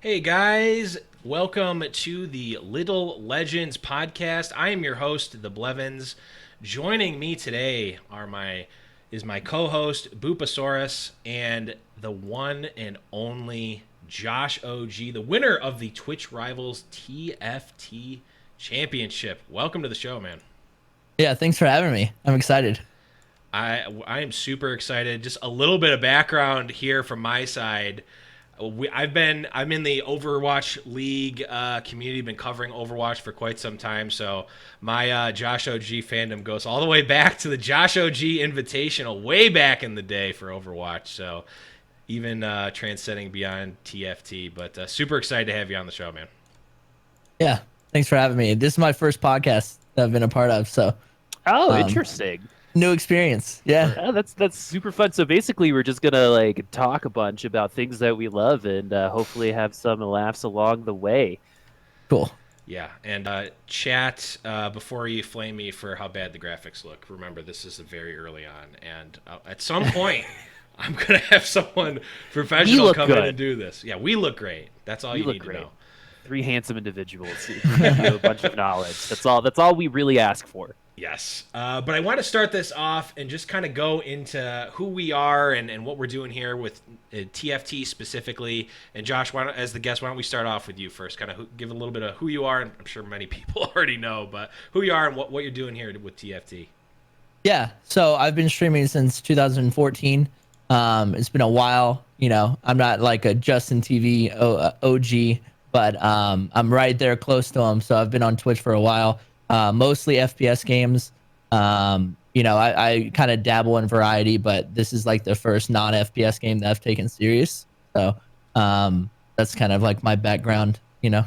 Hey guys, welcome to the Little Legends podcast. I am your host, the Blevins. Joining me today is my co-host Boopasaurus and the one and only JoshOG, the winner of the Twitch Rivals TFT Championship. Welcome to the show, man. Yeah, thanks for having me. I'm excited. I am super excited. Just a little bit of background here from my side. I'm in the Overwatch League community. Been covering Overwatch for quite some time, so my JoshOG fandom goes all the way back to the JoshOG Invitational, way back in the day for Overwatch. So even transcending beyond TFT, but super excited to have you on the show, man. Yeah, thanks for having me. This is my first podcast that I've been a part of, so Interesting. new experience. Yeah, Oh, that's super fun. So basically, we're just gonna like talk a bunch about things that we love and hopefully have some laughs along the way. cool. Yeah, and chat before you flame me for how bad the graphics look. Remember, this is very early on, and at some point, I'm gonna have someone professional come in and do this. Yeah, we look great. That's all you need to know. Three handsome individuals who give you a bunch of knowledge. That's all we really ask for. Yes, but I want to start this off and just kind of go into who we are and what we're doing here with TFT specifically. And Josh, as the guest, why don't we start off with you first? Kind of give a little bit of who you are, and I'm sure many people already know, but who you are and what you're doing here with TFT. Yeah, so I've been streaming since 2014. It's been a while. You know, I'm not like a Justin TV OG, but I'm right there close to him. So I've been on Twitch for a while. Mostly FPS games. I kind of dabble in variety, but this is like the first non-FPS game that I've taken serious. So that's kind of like my background, you know.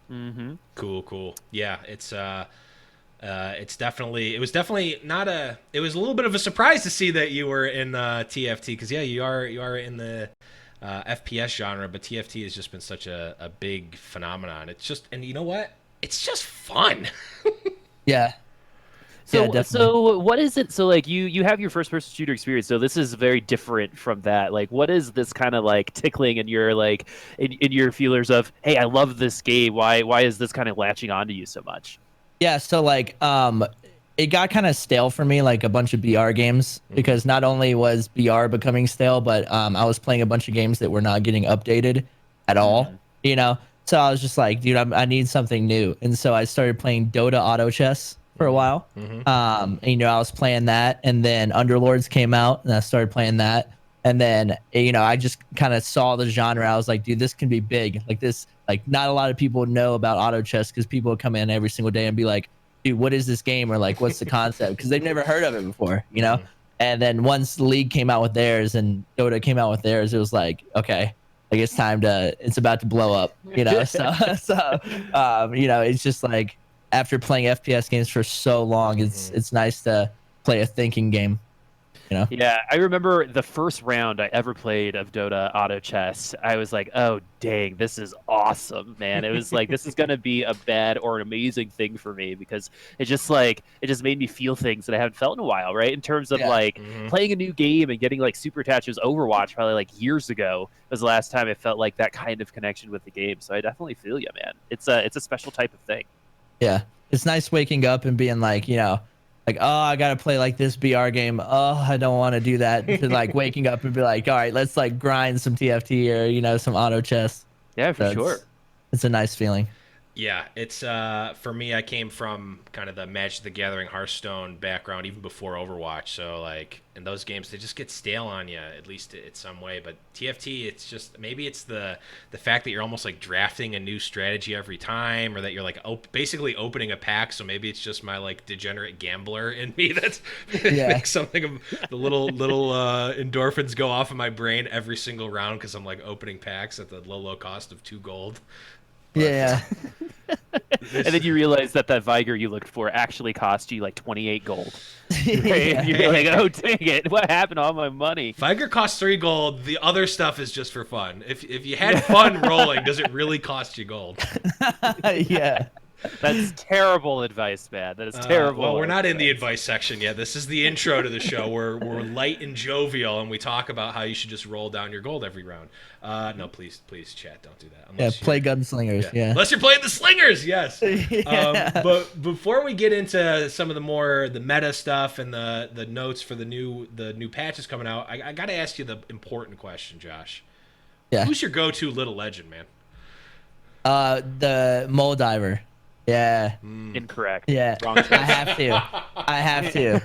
Mm-hmm. Cool. Yeah, it was definitely not a. It was a little bit of a surprise to see that you were in TFT because yeah, you are in the FPS genre, but TFT has just been such a big phenomenon. It's just, and you know what? It's just fun. Yeah. So what is it? So like you have your first person shooter experience. So this is very different from that. Like what is this kind of like tickling in your like in your feelers of, hey, I love this game. Why is this kind of latching onto you so much? Yeah, so like it got kind of stale for me, like a bunch of BR games, because not only was BR becoming stale, but I was playing a bunch of games that were not getting updated at all, you know? So I was just like, dude, I need something new. And so I started playing Dota Auto Chess for a while. And, you know, I was playing that, and then Underlords came out and I started playing that. And then, you know, I just kind of saw the genre. I was like, dude, this can be big. Like this, like not a lot of people know about auto chess because people would come in every single day and be like, dude, what is this game? Or like, what's the concept? Because they've never heard of it before, you know? And then once the league came out with theirs and Dota came out with theirs, it was like, okay, like it's about to blow up, you know? so, you know, it's just like after playing FPS games for so long, it's nice to play a thinking game. You know? Yeah, I remember the first round I ever played of Dota Auto Chess. I was like, "Oh, dang, this is awesome, man!" It was like this is gonna be a bad or an amazing thing for me because it just made me feel things that I haven't felt in a while, right? In terms of playing a new game and getting like super attached. It was Overwatch probably like years ago was the last time I felt like that kind of connection with the game. So I definitely feel you, man. It's a special type of thing. Yeah, it's nice waking up and being like, you know. Like, oh, I gotta play like this BR game. Oh, I don't want to do that. To like waking up and be like, all right, let's like grind some TFT or you know some auto chess. Yeah, for sure. It's a nice feeling. Yeah, it's for me. I came from kind of the Magic the Gathering, Hearthstone background, even before Overwatch. So like in those games, they just get stale on you, at least in some way. But TFT, it's just maybe it's the fact that you're almost like drafting a new strategy every time, or that you're like basically opening a pack. So maybe it's just my like degenerate gambler in me that's makes something of the little endorphins go off in my brain every single round because I'm like opening packs at the low cost of 2 gold. Yeah. And then you realize that Viger you looked for actually cost you like 28 gold. Right? Yeah. You're like, oh, dang it. What happened to all my money? Viger costs 3 gold. The other stuff is just for fun. If you had fun rolling, does it really cost you gold? Yeah. That's terrible advice, man. That is terrible. Well, we're not in the advice. advice section yet. This is the intro to the show. We're light and jovial, and we talk about how you should just roll down your gold every round. No, please, chat, don't do that. Yeah, Unless play you're- gunslingers. Yeah. Unless you're playing the slingers, yes. Yeah. But before we get into some of the meta stuff and the notes for the new patches coming out, I got to ask you the important question, Josh. Yeah. Who's your go-to little legend, man? The mole diver. Yeah. Incorrect. Yeah. Wrong I choice. have to. I have to.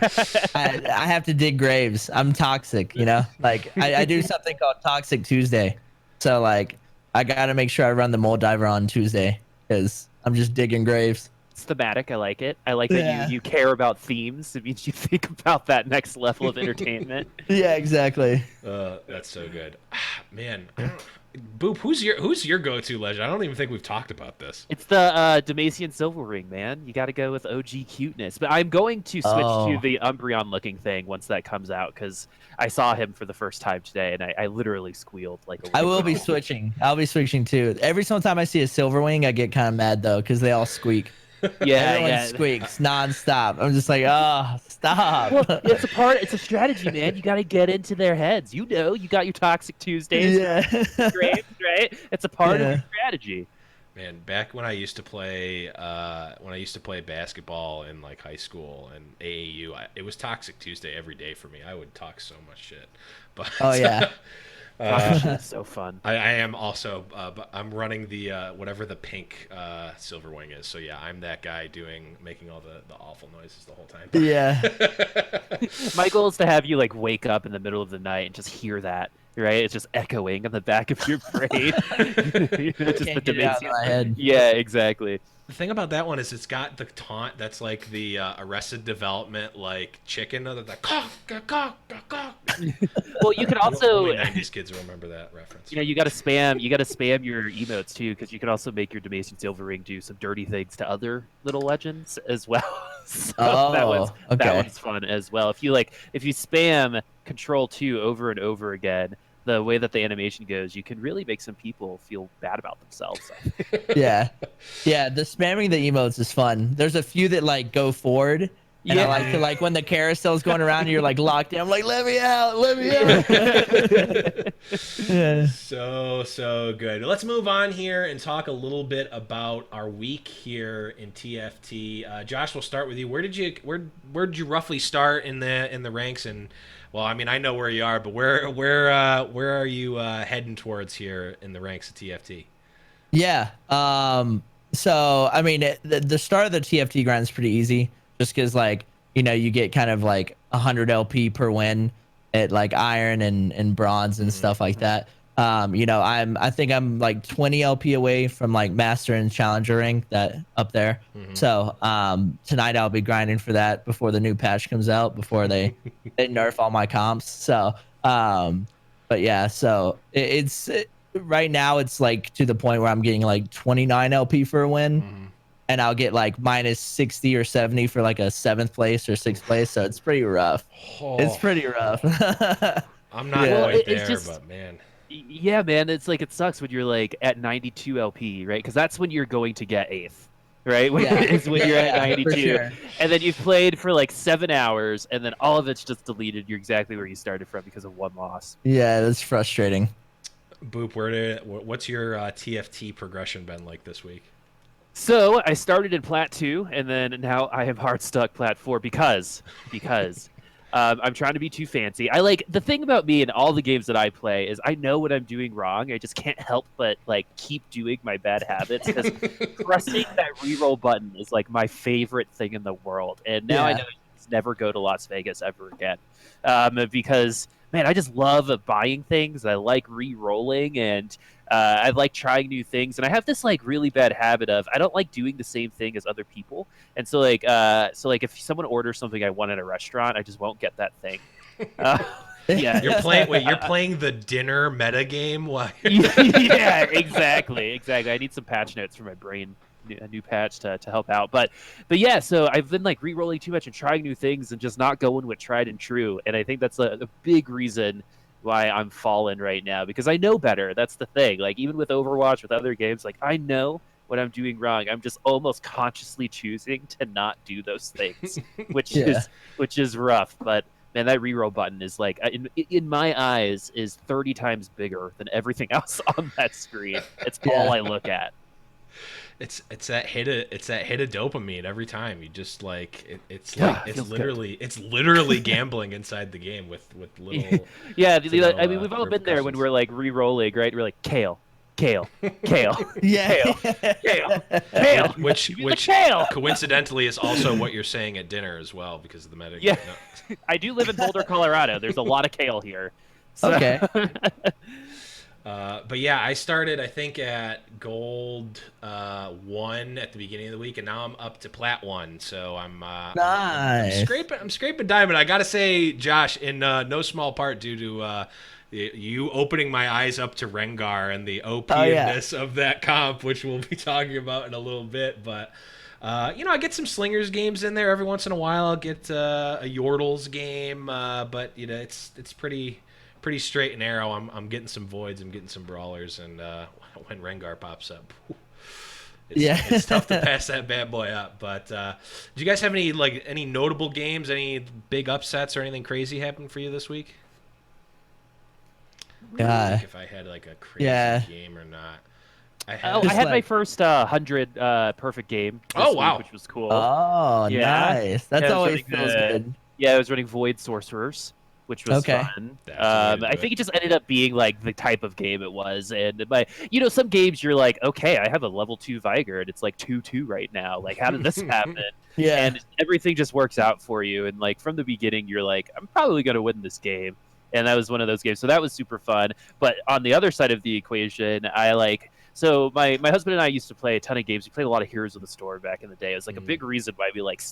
I have to dig graves. I'm toxic, you know? Like I do something called Toxic Tuesday. So like I gotta make sure I run the mole diver on Tuesday because I'm just digging graves. It's thematic. I like it. I like that Yeah. you care about themes. It means you think about that next level of entertainment. Yeah, exactly. That's so good, man. Boop, who's your go-to legend? I don't even think we've talked about this. It's the Demacian Silver Ring, man. You got to go with OG cuteness. But I'm going to switch to the Umbreon-looking thing once that comes out because I saw him for the first time today, and I literally squealed like a. I will be switching. I'll be switching too. Every single time I see a Silverwing, I get kind of mad though because they all squeak. Everyone squeaks nonstop. I'm just like, oh, stop. Well, it's a strategy, man. You got to get into their heads. You know, you got your Toxic Tuesdays, Yeah. Graves, right? It's a part of Yeah. your strategy. Man, back when I used to play basketball in like high school and AAU, it was Toxic Tuesday every day for me. I would talk so much shit. But Oh yeah. It's so fun. I am also, but I'm running the whatever the pink Silverwing is. So yeah, I'm that guy making all the awful noises the whole time. Yeah. My goal is to have you like wake up in the middle of the night and just hear that. Right? It's just echoing on the back of your brain. Just Can't get it out of my head. Yeah, exactly. The thing about that one is it's got the taunt that's like the Arrested Development like chicken, the caw, caw, caw, caw. Well, you can also Only 90s kids will remember that reference. you know, you got to spam your emotes too, because you can also make your Demacian Silver Ring do some dirty things to other little legends as well. So that one's fun as well. If you spam Control 2 over and over again, the way that the animation goes, you can really make some people feel bad about themselves. Yeah. Yeah, the spamming the emotes is fun. There's a few that like go forward. And I like to like when the carousel's going around and you're like locked in. I'm like, let me out. Yeah. So good. Let's move on here and talk a little bit about our week here in TFT. Josh, we'll start with you. Where did you roughly start in the ranks? And well, I mean, I know where you are, but where are you heading towards here in the ranks of TFT? Yeah. So I mean, the start of the TFT grind is pretty easy, just because like you get kind of like 100 LP per win at like iron and bronze and stuff like that. I think I'm like 20 LP away from like master and challenger rank that up there. So tonight I'll be grinding for that before the new patch comes out, before they nerf all my comps. So but yeah, so it's right now it's like to the point where I'm getting like 29 LP for a win. And I'll get like minus 60 or 70 for like a 7th place or 6th place. So it's pretty rough. It's pretty rough. I'm not quite there, but man. Yeah, man, it's like it sucks when you're like at 92 LP, right? Because that's when you're going to get 8th, right? When you're at 92. Sure. And then you've played for like 7 hours, and then all of it's just deleted. You're exactly where you started from because of one loss. Yeah, that's frustrating. Boop, what's your TFT progression been like this week? So I started in Plat 2, and then now I am hard stuck Plat 4 because I'm trying to be too fancy. The thing about me in all the games that I play is I know what I'm doing wrong. I just can't help but like keep doing my bad habits because pressing that reroll button is like my favorite thing in the world. And now I know I just never go to Las Vegas ever again because man, I just love buying things. I like re-rolling, and I like trying new things. And I have this like really bad habit of I don't like doing the same thing as other people. And so if someone orders something I want at a restaurant, I just won't get that thing. Yeah, You're playing the dinner meta game. Why? Yeah, exactly. I need some patch notes for my brain. A new patch to help out, but yeah, so I've been like re-rolling too much and trying new things and just not going with tried and true, and I think that's a big reason why I'm fallen right now, because I know better. That's the thing. Like even with Overwatch, with other games, like I know what I'm doing wrong. I'm just almost consciously choosing to not do those things, which Yeah. is rough. But man, that reroll button is like in my eyes is 30 times bigger than everything else on that screen. It's all I look at. It's that hit of dopamine every time. You just like it's Yeah, like feels good. it's literally gambling inside the game with little. Yeah, little, I mean, we've all been there when we're like re-rolling, right? We're like kale, kale, kale, Yeah. kale, kale, kale. which Give me the kale. coincidentally is also what you're saying at dinner as well because of the meta. Yeah. I do live in Boulder, Colorado. There's a lot of kale here. So. Okay. But yeah, I started I think at gold 1 at the beginning of the week, and now I'm up to plat 1. So I'm Nice. I'm scraping diamond. I gotta say, Josh, in no small part due to you opening my eyes up to Rengar and the OP-ness of that comp, which we'll be talking about in a little bit. But I get some slingers games in there every once in a while. I'll get a Yordles game, but it's pretty straight and narrow. I'm getting some voids, I'm getting some brawlers, and when Rengar pops up, it's tough to pass that bad boy up. But do you guys have any notable games, any big upsets or anything crazy happen for you this week? If I had like a crazy game or not. I had my first 100 perfect game this week, which was cool. Oh, nice. That's always feels good. Yeah, I was running Void Sorcerers, which was fun. I think it just ended up being like the type of game it was. And some games you're like, okay, I have a level 2 Viger and it's like 2-2 right now. Like, how did this happen? And everything just works out for you. And like from the beginning, you're like, I'm probably going to win this game. And that was one of those games. So that was super fun. But on the other side of the equation, so my husband and I used to play a ton of games. We played a lot of Heroes of the Storm back in the day. It was like a big reason why we like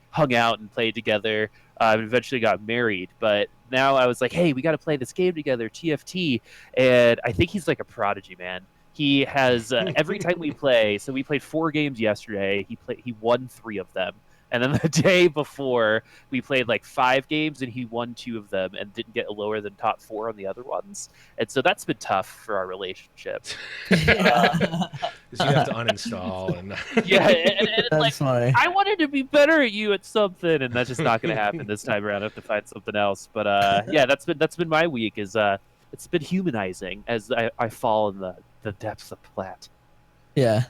hung out and played together. And eventually got married. But now I was like, hey, we got to play this game together, TFT. And I think he's like a prodigy, man. He has every time we play. So we played 4 games yesterday. He won 3 of them. And then the day before, we played like 5 games, and he won 2 of them and didn't get lower than top 4 on the other ones. And so that's been tough for our relationship. Because you have to uninstall. And and that's funny. I wanted to be better at you at something, and that's just not going to happen this time around. I have to find something else. But that's been my week. It's been humanizing as I fall in the depths of plat. Yeah.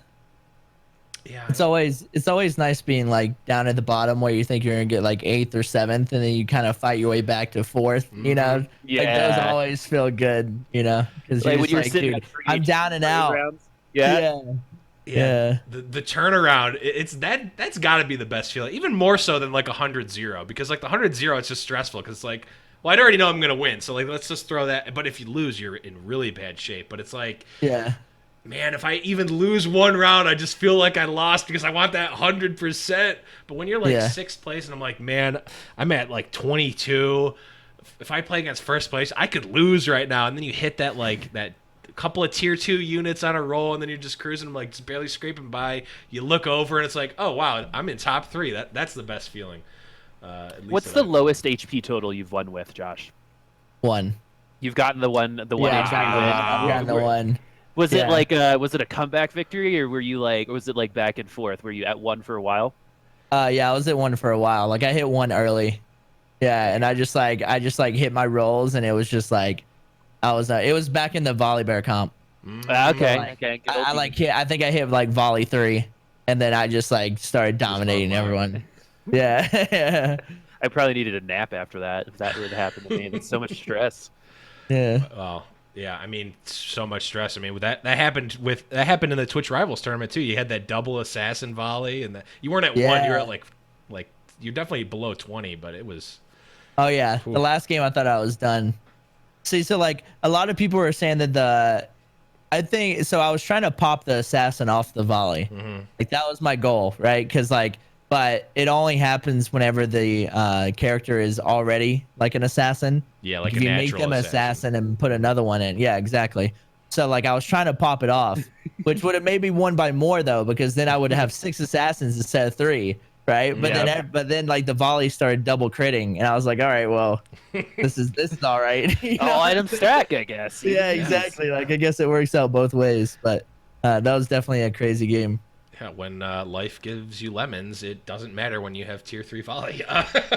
Yeah, it's always nice being like down at the bottom where you think you're gonna get like 8th or 7th, and then you kind of fight your way back to 4th. You know, like those always feel good. You know, because like, you're just like, dude, I'm down and out. Yeah. The turnaround, that's got to be the best feeling, even more so than like 100-0, because like the 100-0, it's just stressful because like, well, I already know I'm gonna win, so like let's just throw that. But if you lose, you're in really bad shape. But it's like, man, if I even lose one round, I just feel like I lost because I want that 100%. But when you're like 6th place and I'm like, man, I'm at like 22. If I play against 1st place, I could lose right now. And then you hit that that couple of tier 2 units on a roll, and then you're just cruising, like just barely scraping by. You look over and it's like, oh wow, I'm in top 3. That's the best feeling. What's the lowest HP total you've won with, Josh? 1. You've gotten the one HP win. I've gotten the 1. Was it like was it a comeback victory, or were you like, or was it like back and forth? Were you at 1 for a while? Yeah, I was at 1 for a while. Like I hit 1 early. Yeah, and I just hit my rolls, and it was just like it was back in the Volley Bear comp. Okay. I think I hit like Volley 3, and then I just like started dominating everyone. Yeah. I probably needed a nap after that if that would happen to me. It's so much stress. Yeah. Well, yeah, I mean, so much stress. I mean, that happened in the Twitch Rivals tournament too. You had that double assassin volley, and you weren't at 1. You were at like you're definitely below 20, but it was. Oh yeah, the last game I thought I was done. See, so like a lot of people were saying that I was trying to pop the assassin off the volley. Like that was my goal, right? Because but it only happens whenever the character is already like an assassin. Yeah, like if you make them assassin and put another one in. Yeah, exactly. So like I was trying to pop it off, which would have made me won by more though, because then I would have 6 assassins instead of 3, right? But then like the volley started double critting, and I was like, all right, well, this is all right. All item stack, I guess. Yeah, exactly. Like I guess it works out both ways, but That was definitely a crazy game. Yeah, when life gives you lemons, it doesn't matter when you have tier 3 volley.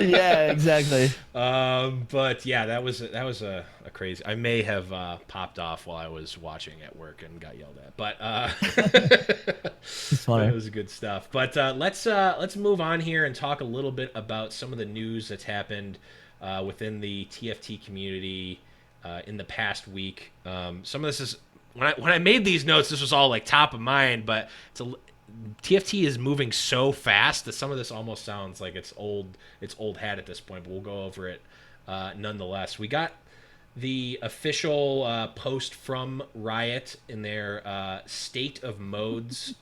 Yeah, exactly. But yeah, that was a crazy. I may have popped off while I was watching at work and got yelled at, but It's but it funny. was good stuff. But let's move on here and talk a little bit about some of the news that's happened within the TFT community in the past week. Some of this is when I made these notes, this was all like top of mind, but TFT is moving so fast that some of this almost sounds like it's old hat at this point. But we'll go over it nonetheless. We got the official post from Riot in their state of modes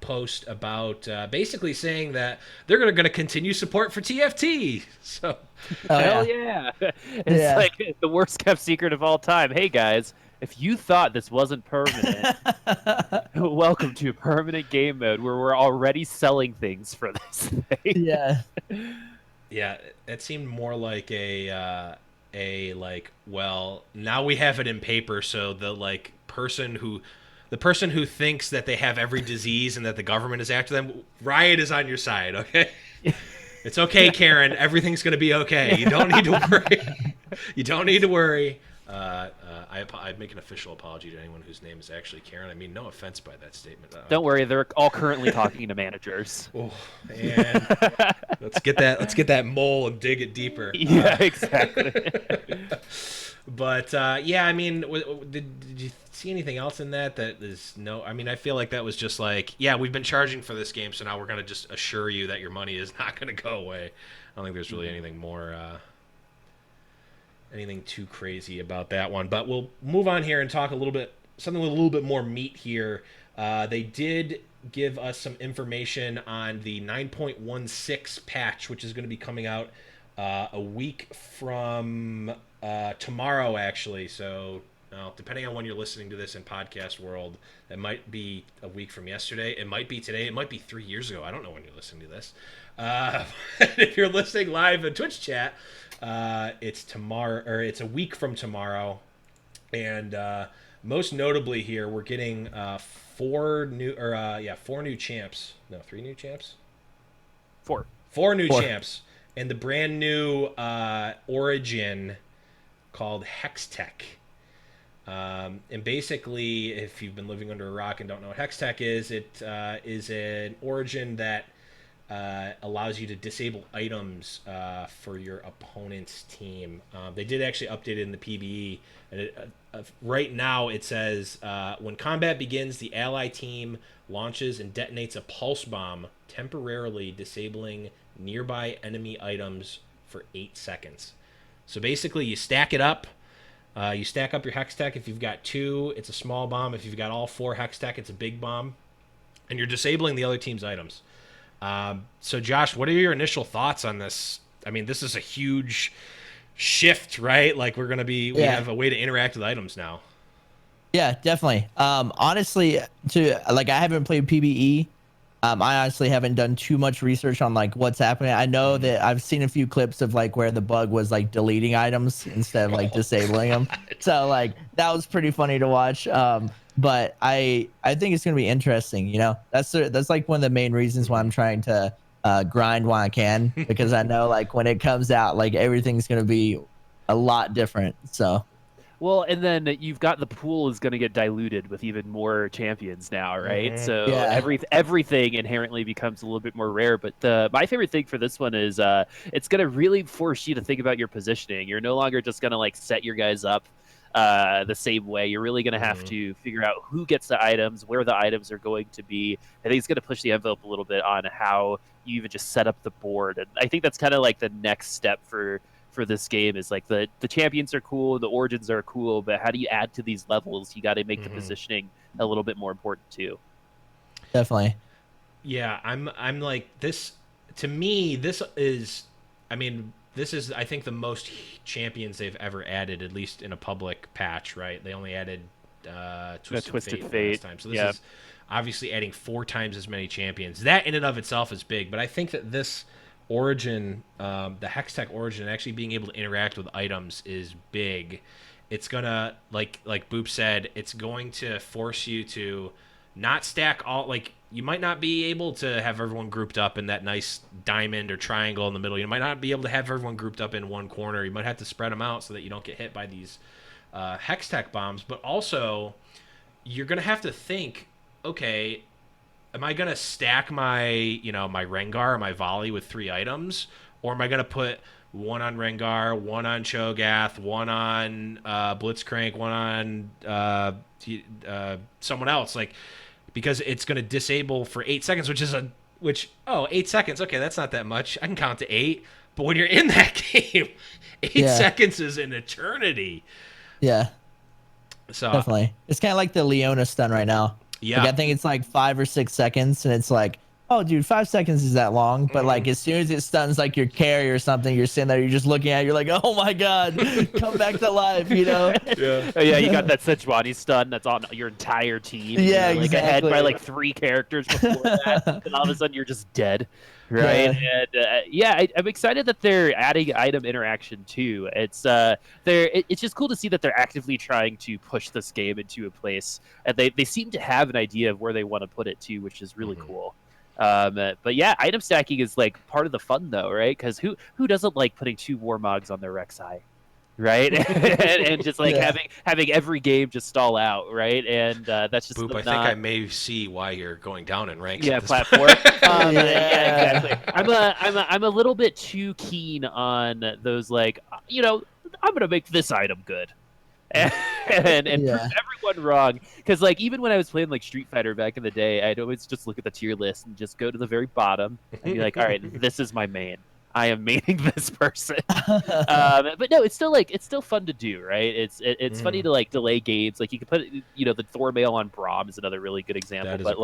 post about basically saying that they're going to continue support for TFT. So Oh Hell yeah. yeah! It's Yeah. like the worst kept secret of all time. Hey guys, if you thought this wasn't permanent, welcome to permanent game mode where we're already selling things for this thing. Yeah. yeah, that seemed more like a like, well, now we have it in paper, so the person who thinks that they have every disease and that the government is after them, Riot is on your side, okay? It's okay, Karen. Everything's going to be okay. You don't need to worry. You don't need to worry. I make an official apology to anyone whose name is actually Karen. I mean, no offense by that statement. Don't worry, they're all currently talking to managers. Oh, and let's get that mole and dig it deeper. Yeah, exactly. But yeah, I mean, did you see anything else in that is no? I mean, I feel like that was just like, yeah, we've been charging for this game, so now we're gonna just assure you that your money is not gonna go away. I don't think there's really anything more, anything too crazy about that one. But we'll move on here and talk something with a little bit more meat here. They did give us some information on the 9.16 patch, which is going to be coming out a week from tomorrow, actually. So, depending on when you're listening to this in podcast world, it might be a week from yesterday. It might be today. It might be 3 years ago. I don't know when you're listening to this. If you're listening live in Twitch chat, it's tomorrow, or it's a week from tomorrow. And most notably here, we're getting four new champs. No, three new champs. Four new champs, and the brand new Origin called Hextech. And basically, if you've been living under a rock and don't know what Hextech is, it is an Origin that allows you to disable items for your opponent's team. They did actually update it in the PvE, and right now it says when combat begins, the ally team launches and detonates a pulse bomb, temporarily disabling nearby enemy items for 8 seconds. So basically, you stack it up. You stack up your Hextech. If you've got 2, it's a small bomb. If you've got all 4 Hextech, it's a big bomb. And you're disabling the other team's items. So, Josh, what are your initial thoughts on this? I mean, this is a huge shift, right? Like, we have a way to interact with items now. Yeah, definitely. Honestly, I haven't played PvE. I honestly haven't done too much research on like what's happening. I know that I've seen a few clips of like where the bug was like deleting items instead of like disabling them. So like that was pretty funny to watch. But I think it's gonna be interesting. You know, that's like one of the main reasons why I'm trying to grind while I can, because I know like when it comes out, like everything's gonna be a lot different. So. Well, and then you've got the pool is going to get diluted with even more champions now, right? Mm-hmm. So Yeah. everything inherently becomes a little bit more rare. But my favorite thing for this one is it's going to really force you to think about your positioning. You're no longer just going to like set your guys up the same way. You're really going to have to figure out who gets the items, where the items are going to be. I think it's going to push the envelope a little bit on how you even just set up the board. And I think that's kind of like the next step for this game is like the champions are cool, the origins are cool, but how do you add to these levels? You got to make the positioning a little bit more important too. Definitely. Yeah, I'm like this. To me, this is I think the most champions they've ever added, at least in a public patch. Right? They only added Twisted Fate last time, so this is obviously adding 4 times as many champions. That in and of itself is big, but I think that this Origin, the Hextech Origin, actually being able to interact with items is big. it's gonna like Boop said, it's going to force you to not stack all like you might not be able to have everyone grouped up in that nice diamond or triangle in the middle. You might not be able to have everyone grouped up in one corner. You might have to spread them out so that you don't get hit by these hex tech bombs. But also, you're gonna have to think, okay, am I gonna stack my my Rengar or my volley with 3 items, or am I gonna put one on Rengar, one on Cho'Gath, one on Blitzcrank, one on someone else, like because it's gonna disable for 8 seconds, which 8 seconds, okay, that's not that much. I can count to 8, but when you're in that game, 8 seconds is an eternity. Yeah. So Definitely. It's kind of like the Leona stun right now. yeah, Like, I think it's like 5 or 6 seconds, and it's like, oh, dude, 5 seconds is that long. But like, as soon as it stuns like your carry or something, you're sitting there, you're just looking at it, you're like, oh my god, come back to life, you know? yeah. Oh, yeah, you got that Sejuani stun that's on your entire team. Yeah, You're, like ahead by exactly. like 3 characters before that, and all of a sudden you're just dead, right? Yeah. And I'm excited that they're adding item interaction too. It's just cool to see that they're actively trying to push this game into a place, and they seem to have an idea of where they want to put it too, which is really cool. But yeah, item stacking is like part of the fun though, right? Because who doesn't like putting 2 Warmogs on their Rek'Sai, right? and just like having every game just stall out, right? And that's just Boop, I think I may see why you're going down in ranks. yeah, at this platform. Yeah. Exactly. I'm a little bit too keen on those, like, I'm gonna make this item good. And prove everyone wrong, because like even when I was playing like Street Fighter back in the day, I'd always just look at the tier list and just go to the very bottom and be like, all right, this is my main. I am maining this person. But no, it's still fun to do, right? It's funny to like delay games. Like you could put the Thor mail on Braum is another really good example. That is but a cool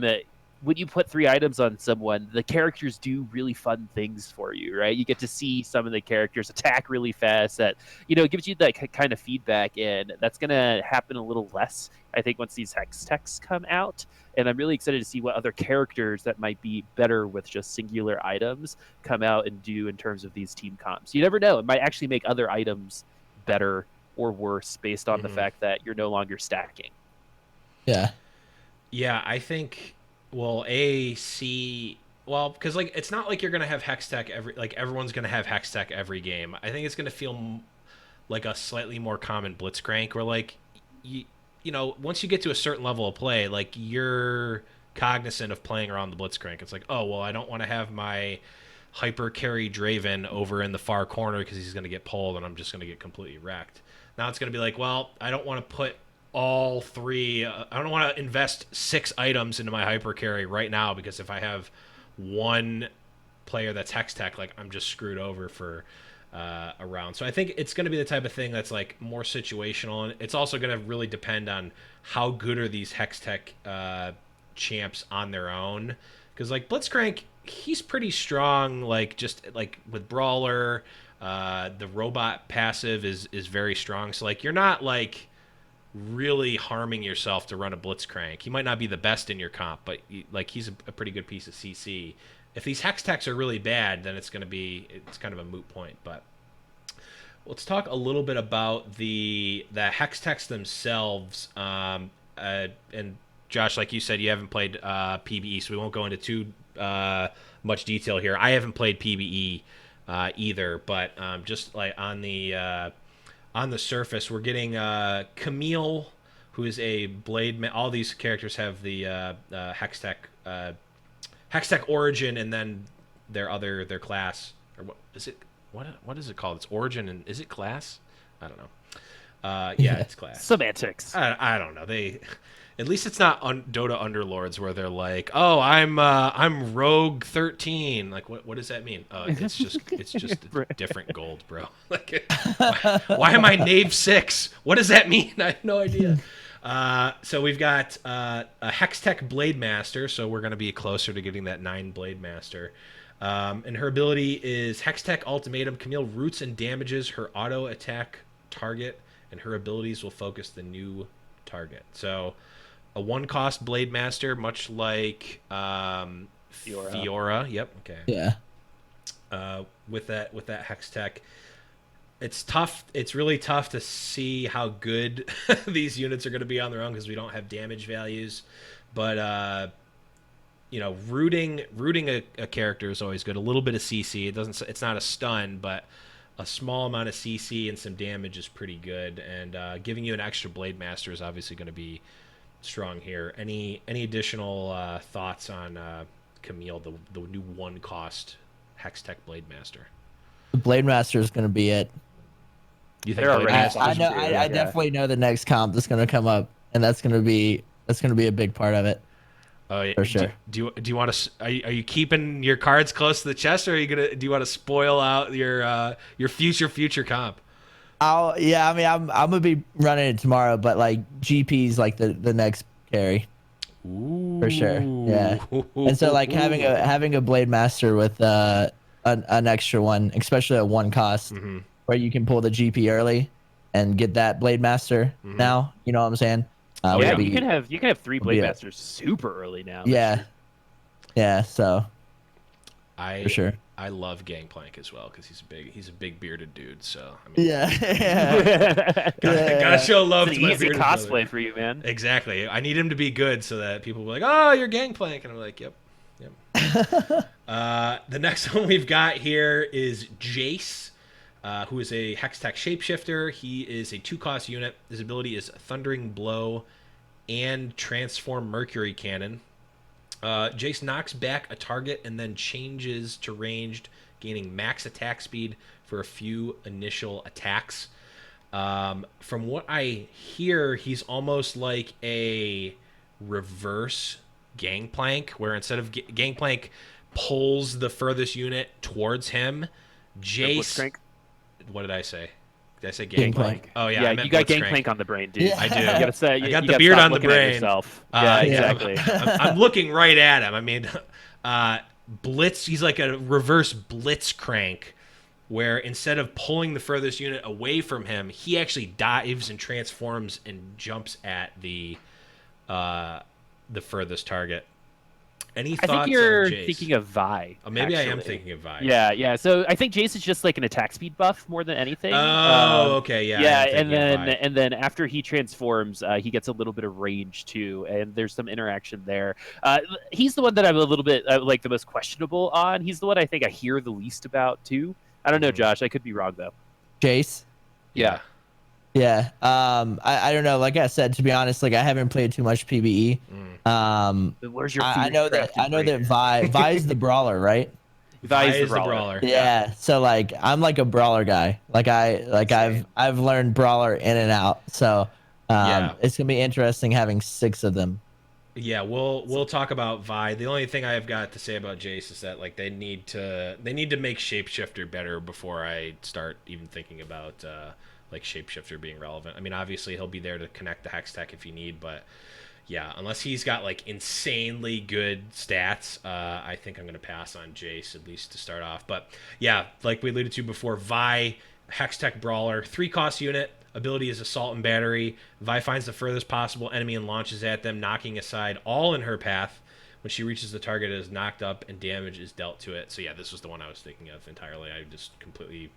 like when you put 3 items on someone, the characters do really fun things for you, right? You get to see some of the characters attack really fast. That it gives you that kind of feedback, and that's gonna happen a little less, I think, once these hex techs come out. And I'm really excited to see what other characters that might be better with just singular items come out and do in terms of these team comps. You never know; it might actually make other items better or worse based on the fact that you're no longer stacking. Yeah. Yeah, I think. Well, because like it's not like you're gonna have hex tech everyone's gonna have hex tech every game. I think it's gonna feel like a slightly more common blitzcrank, where like once you get to a certain level of play, like you're cognizant of playing around the blitzcrank. It's like, oh well, I don't want to have my hyper carry Draven over in the far corner because he's gonna get pulled and I'm just gonna get completely wrecked. Now it's gonna be like, well, I don't want to put all 3 I don't want to invest 6 items into my hyper carry right now, because if I have one player that's hex tech, like I'm just screwed over for a round. So I think it's going to be the type of thing that's like more situational, and it's also going to really depend on how good are these hex tech champs on their own, because like Blitzcrank, he's pretty strong, like just like with Brawler, the robot passive is very strong, so like you're not like really harming yourself to run a Blitzcrank. He might not be the best in your comp, but he's a pretty good piece of CC. If these hex techs are really bad, then it's kind of a moot point. But let's talk a little bit about the hex techs themselves. And Josh, like you said, you haven't played PBE, so we won't go into too much detail here. I haven't played PBE either, but just like on the surface, we're getting Camille, who is a blade. All these characters have the Hextech origin, and then their class, or what is it? What is it called? It's origin, and is it class? I don't know. Yeah, it's class. Semantics. I don't know. At least it's not Dota Underlords where they're like, oh, I'm Rogue 13. Like, what does that mean? It's just a different gold, bro. Like, why am I Knave 6? What does that mean? I have no idea. So we've got a Hextech Blade Master, so we're going to be closer to getting that 9 Blade Master. And her ability is Hextech Ultimatum. Camille roots and damages her auto attack target, and her abilities will focus the new target. So a 1-cost Blade Master, much like Fiora. Yep. Okay. Yeah. With that Hextech. it's tough. It's really tough to see how good these units are going to be on their own because we don't have damage values. But rooting a character is always good. A little bit of CC. It's not a stun, but a small amount of CC and some damage is pretty good. And giving you an extra Blade Master is obviously going to be strong here. Any additional thoughts on Camille, the new 1-cost Hextech Blade Master? The Blade Master is going to be it. You think They're Blade already Master? I know. I definitely know the next comp that's going to come up, and that's going to be a big part of it. Oh, yeah. For sure. Do you want to? Are you keeping your cards close to the chest, or do you want to spoil out your future comp? I mean, I'm gonna be running it tomorrow, but like GP's like the next carry. Ooh. For sure. Yeah. And so like having a Blade Master with an extra one, especially at 1 cost, where you can pull the GP early and get that Blade Master now. You know what I'm saying? You can have 3 Blade Masters super early now. Yeah. Yeah. So. For sure. I love Gangplank as well because he's a big bearded dude. So I mean, yeah. gotta show love it's to an my easy bearded cosplay brother. for you, man. Exactly. I need him to be good so that people will be like, "Oh, you're Gangplank," and I'm like, "Yep." The next one we've got here is Jace, who is a Hextech shapeshifter. He is a 2-cost unit. His ability is Thundering Blow and Transform Mercury Cannon. Jace knocks back a target and then changes to ranged, gaining max attack speed for a few initial attacks. From what I hear, he's almost like a reverse Gangplank, where instead of Gangplank pulls the furthest unit towards him, Jace... What did I say? Did I say Gangplank? Oh, yeah. Yeah, you got Gangplank on the brain, dude. Yeah. I do. You gotta say, I got you the gotta beard stop on the looking at brain. yourself. Yeah, exactly. I'm looking right at him. I mean, Blitz, he's like a reverse Blitzcrank, where instead of pulling the furthest unit away from him, he actually dives and transforms and jumps at the furthest target. Any thoughts I think you're on Jace? thinking of Vi. Oh, maybe actually. I am thinking of Vi. Yeah. So I think Jace is just like an attack speed buff more than anything. Oh, okay, yeah. Yeah, I am thinking of Vi. and then after he transforms, he gets a little bit of range too, and there's some interaction there. He's the one that I'm a little bit like the most questionable on. He's the one I think I hear the least about too. I don't know, Josh. I could be wrong though. Jace. Yeah. Yeah. I don't know. Like I said, to be honest, like I haven't played too much PvE. Where's your? I know that Vi is the brawler, right? Vi is is the brawler. Yeah. So like I'm like a brawler guy. I've learned brawler in and out. So it's gonna be interesting having 6 of them. Yeah, we'll talk about Vi. The only thing I've got to say about Jace is that like they need to make Shapeshifter better before I start even thinking about like Shapeshifter being relevant. I mean, obviously he'll be there to connect the Hextech if you need, but yeah, unless he's got like insanely good stats, I think I'm gonna pass on Jace at least to start off. But yeah, like we alluded to before, Vi, Hextech Brawler, 3-cost unit. Ability is Assault and Battery. Vi finds the furthest possible enemy and launches at them, knocking aside all in her path. When she reaches the target, it is knocked up and damage is dealt to it. So yeah, this was the one I was thinking of entirely. I just completely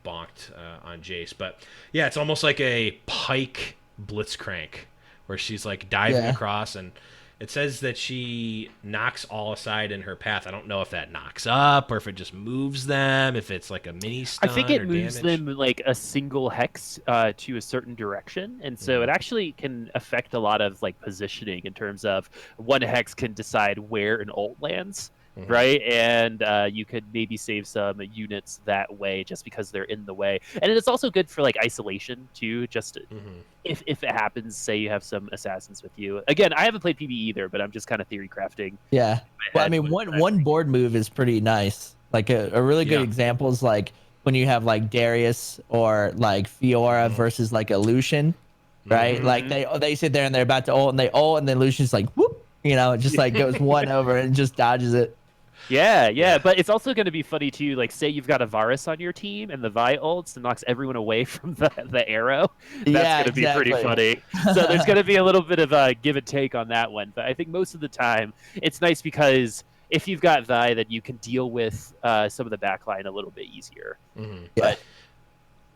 bonked on Jace. But yeah, it's almost like a Pike Blitzcrank, where she's like diving across, and it says that she knocks all aside in her path. I don't know if that knocks up or if it just moves them, if it's like a mini stun. I think it or moves damage. them like a single hex to a certain direction, and so it actually can affect a lot of like positioning in terms of one hex can decide where an ult lands. Right, and you could maybe save some units that way just because they're in the way, and it's also good for like isolation too. Just if it happens, say you have some assassins with you. Again, I haven't played PvE either, but I'm just kind of theory crafting. Yeah, well, I mean, one board move is pretty nice. Like a really good example is like when you have like Darius or like Fiora versus like a Lucian, right? Like they sit there and they're about to ult and they ult and then Lucian's like whoop, it just like goes one over and just dodges it. Yeah, but it's also going to be funny too. Like, say you've got a Varus on your team, and the Vi ults and knocks everyone away from the arrow. That's going to be pretty funny. So there's going to be a little bit of a give and take on that one. But I think most of the time, it's nice because if you've got Vi, then you can deal with some of the backline a little bit easier. But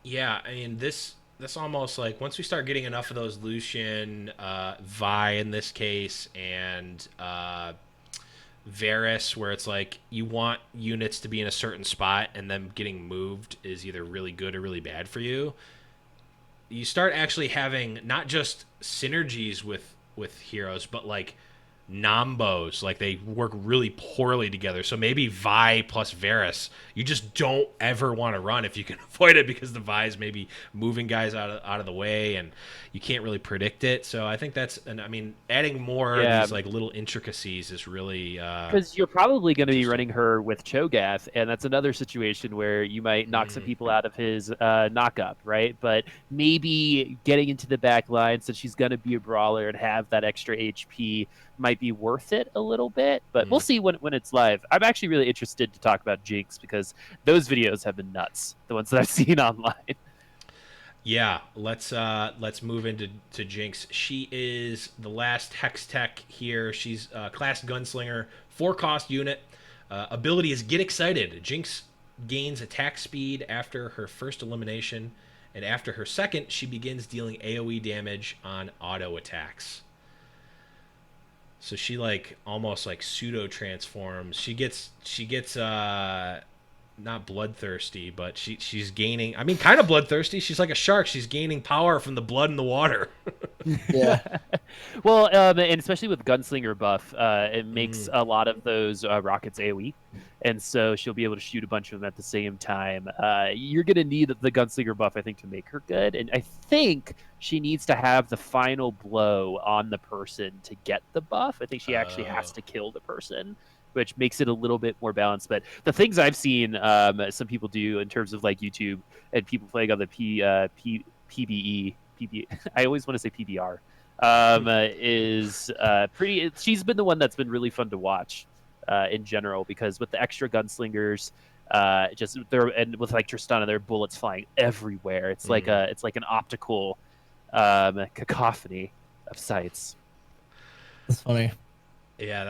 Yeah, I mean this almost like once we start getting enough of those Lucian, Vi in this case, and Varus, where it's like you want units to be in a certain spot and them getting moved is either really good or really bad for you. You start actually having not just synergies with heroes, but like Nambos, like they work really poorly together. So maybe Vi plus Varus, you just don't ever want to run if you can avoid it because the Vi's maybe moving guys out of the way and you can't really predict it. So I think that's, and I mean, adding more of Yeah, these like little intricacies is really because you're probably going to be interesting. running her with Cho'Gath, and that's another situation where you might knock some people out of his knock-up, right? But maybe getting into the back line, since she's going to be a brawler and have that extra HP, might be worth it a little bit. But we'll see when it's live. I'm actually really interested to talk about Jinx because those videos have been nuts, the ones that I've seen online. Yeah, let's move into Jinx. She is the last Hex Tech here. She's class gunslinger, 4-cost unit. Ability is Get Excited. Jinx gains attack speed after her first elimination, and after her second, she begins dealing AoE damage on auto attacks. So she like almost like pseudo transforms. She gets not bloodthirsty, but she's gaining. I mean, kind of bloodthirsty. She's like a shark. She's gaining power from the blood in the water. Yeah. Well, and especially with Gunslinger buff, it makes a lot of those rockets AoE, and so she'll be able to shoot a bunch of them at the same time. You're going to need the Gunslinger buff, I think, to make her good, and I think she needs to have the final blow on the person to get the buff. I think she actually has to kill the person, which makes it a little bit more balanced. But the things I've seen some people do in terms of like YouTube and people playing on the PBE, I always want to say PBR, is pretty. She's been the one that's been really fun to watch in general because with the extra gunslingers, just there and with like Tristana, there are bullets flying everywhere. It's like an optical cacophony of sights. That's funny. Yeah,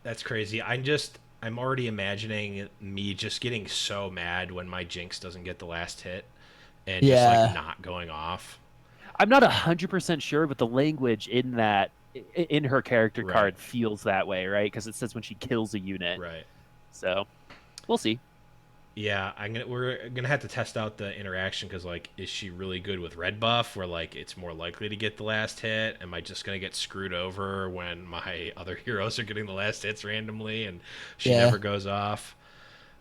that's crazy. I'm already imagining me just getting so mad when my Jinx doesn't get the last hit and just like not going off. I'm not 100% sure, but the language in that in her character card feels that way, right? Because it says when she kills a unit. Right. So we'll see. Yeah, we're gonna have to test out the interaction because like, is she really good with red buff, where like it's more likely to get the last hit? Am I just gonna get screwed over when my other heroes are getting the last hits randomly and she never goes off?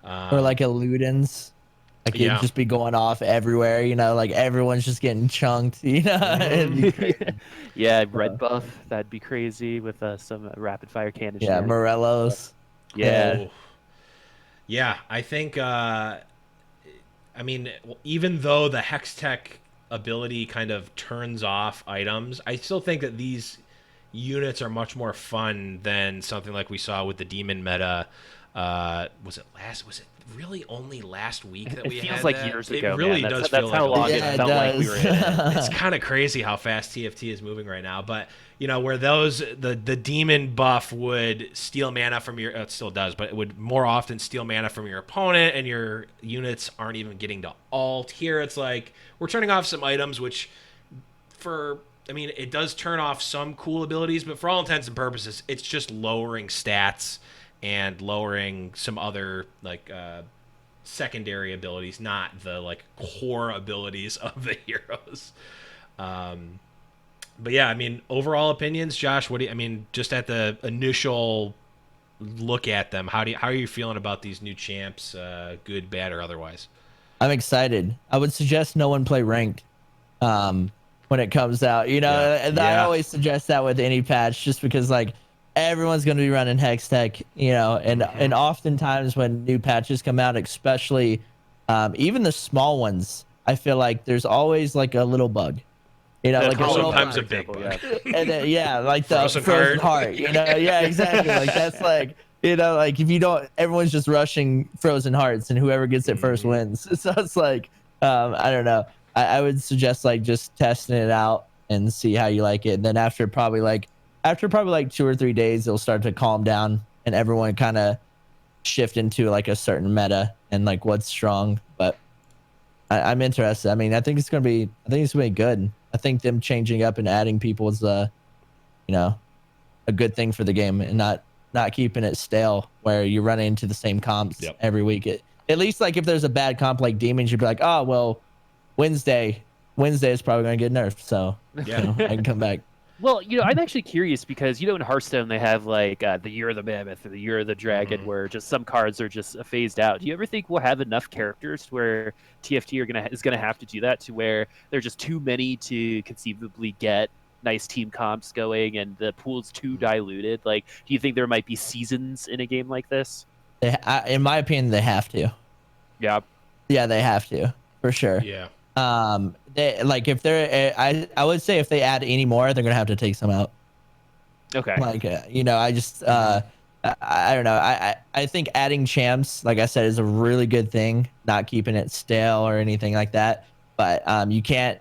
Or like a Ludens. Like it'd just be going off everywhere, you know, like everyone's just getting chunked, you know. Yeah, red buff, that'd be crazy with some rapid fire cannon. Yeah, Morelos. Yeah. Yeah, I think I mean, even though the Hex Tech ability kind of turns off items, I still think that these units are much more fun than something like we saw with the demon meta. Was it really only last week that we had? It feels like that? years ago. It really man. does that's feel how like long it felt like we were in it. It's kind of crazy how fast TFT is moving right now. But you know, where the demon buff would steal mana from your, it still does, but it would more often steal mana from your opponent, and your units aren't even getting to alt. Here, it's like we're turning off some items, which I mean, it does turn off some cool abilities, but for all intents and purposes, it's just lowering stats and lowering some other like secondary abilities, not the like core abilities of the heroes. But yeah, I mean, overall opinions, Josh. I mean, just at the initial look at them, how are you feeling about these new champs? Good, bad, or otherwise? I'm excited. I would suggest no one play ranked when it comes out. You know, I always suggest that with any patch, just because like everyone's going to be running Hex Tech, you know, and oftentimes when new patches come out, especially even the small ones, I feel like there's always like a little bug. You know, like sometimes a big bug. And then, like the frozen heart. You know, yeah, exactly. Like that's like, you know, like if you don't, everyone's just rushing frozen hearts, and whoever gets it first wins. So it's like, I don't know. I would suggest like just testing it out and see how you like it. And then after probably like 2 or 3 days, it'll start to calm down, and everyone kind of shift into like a certain meta and like what's strong. But I'm interested. I mean, I think it's gonna be good. I think them changing up and adding people is you know, a good thing for the game, and not keeping it stale where you run into the same comps Yep. every week. At least like if there's a bad comp like demons, you'd be like, oh well, Wednesday is probably gonna get nerfed, so Yeah. I can come back. Well, I'm actually curious because in Hearthstone they have like the Year of the Mammoth or the Year of the Dragon, where just some cards are just phased out. Do you ever think we'll have enough characters where TFT is gonna have to do that, to where there are just too many to conceivably get nice team comps going, and the pool's too diluted? Like, do you think there might be seasons in a game like this? In my opinion, they have to. Yeah. Yeah, they have to for sure. Yeah. They like if they're I would say if they add any more, they're gonna have to take some out. Okay. Like I just I don't know. I think adding champs, like I said, is a really good thing. Not keeping it stale or anything like that. But you can't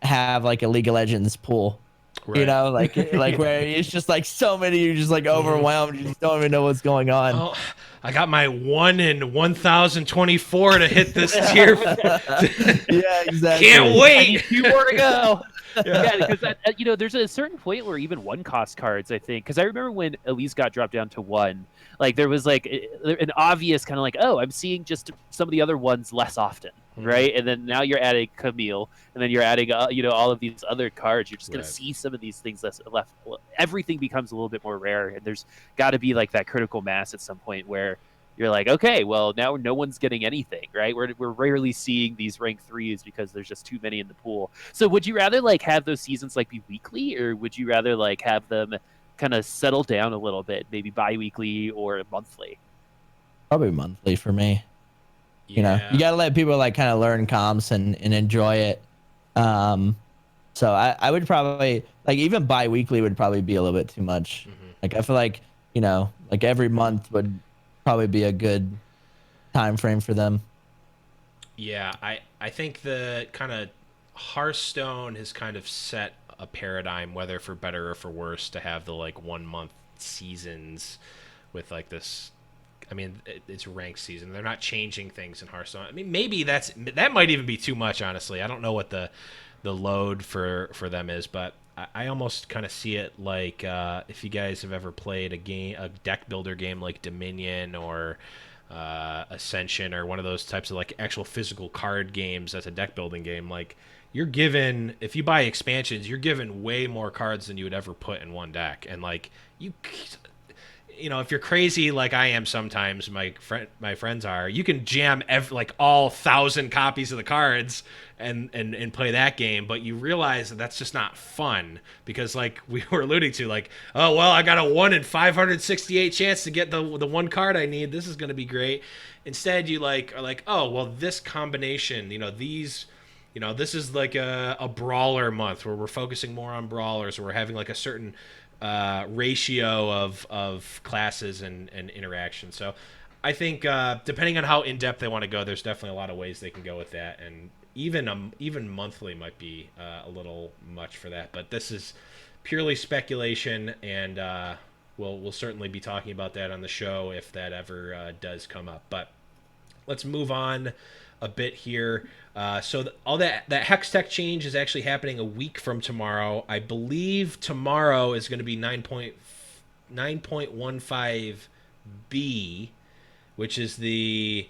have like a League of Legends pool. Right. Like where it's just like so many, you're just like overwhelmed. You just don't even know what's going on. Oh, I got my 1 in 1,024 to hit this tier. Yeah, exactly. Can't wait. 2 more to go. Yeah, because there's a certain point where even 1-cost cards, I think, because I remember when Elise got dropped down to 1, like there was like an obvious kind of like, oh, I'm seeing just some of the other ones less often, right? And then now you're adding Camille, and then you're adding all of these other cards. You're just gonna see some of these things left. Everything becomes a little bit more rare, and there's got to be like that critical mass at some point where you're like, okay, well, now no one's getting anything, right? We're rarely seeing these rank 3s because there's just too many in the pool. So would you rather like have those seasons like be weekly, or would you rather like have them kind of settle down a little bit, maybe bi-weekly or monthly? Probably monthly for me. Yeah. You gotta let people like kind of learn comps and enjoy it. So I would probably like even bi-weekly would probably be a little bit too much. Like I feel like like every month would probably be a good time frame for them. Yeah, I think the kind of Hearthstone has kind of set a paradigm, whether for better or for worse, to have the like 1 month seasons with like this. I mean, it's ranked season. They're not changing things in Hearthstone. I mean, maybe that might even be too much, honestly. I don't know what the load for them is, but I almost kind of see it like if you guys have ever played a deck builder game like Dominion or Ascension or one of those types of like actual physical card games that's a deck building game, like you're given, if you buy expansions, you're given way more cards than you would ever put in one deck. And like if you're crazy like I am sometimes, my friends are, you can jam like all 1,000 copies of the cards and play that game, but you realize that that's just not fun because like we were alluding to, like, oh well, I got a 1 in 568 chance to get the one card I need. This is going to be great. Instead, you are like, oh well, this combination, this is like a brawler month where we're focusing more on brawlers, or we're having like a certain ratio of classes and interaction. So I think depending on how in depth they want to go, there's definitely a lot of ways they can go with that, and even monthly might be a little much for that. But this is purely speculation, and we'll certainly be talking about that on the show if that ever does come up. But let's move on a bit here. So all that hex tech change is actually happening a week from tomorrow. I believe tomorrow is going to be 9.15B, which is the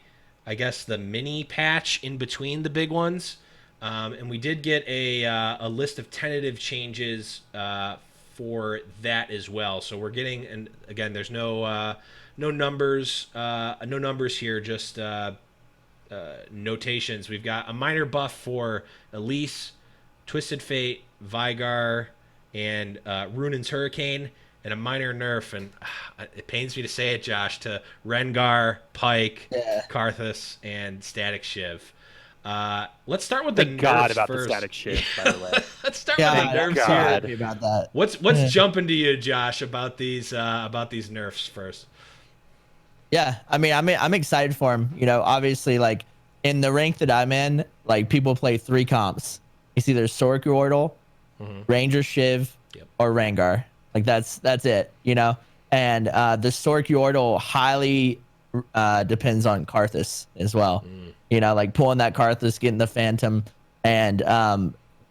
mini patch in between the big ones. And we did get a list of tentative changes for that as well. So we're getting, and again, there's no numbers here, just notations. We've got a minor buff for Elise, Twisted Fate, Vigar, and Runan's Hurricane, and a minor nerf, and it pains me to say it, Josh, to Rengar, Pike, Karthus, and Static Shiv. Let's start with the Thank God nerfs about first. the Static Shiv, by the way. Let's start with the nerfs here. About that. What's jumping to you, Josh, about these nerfs first? Yeah, I mean, I'm excited for him. Obviously, like in the rank that I'm in, like people play 3 comps. It's either Sork Yordle, Ranger Shiv, or Rengar. Like that's it. And the Sork Yordle highly depends on Karthus as well. Mm. You know, like pulling that Karthus, getting the Phantom, and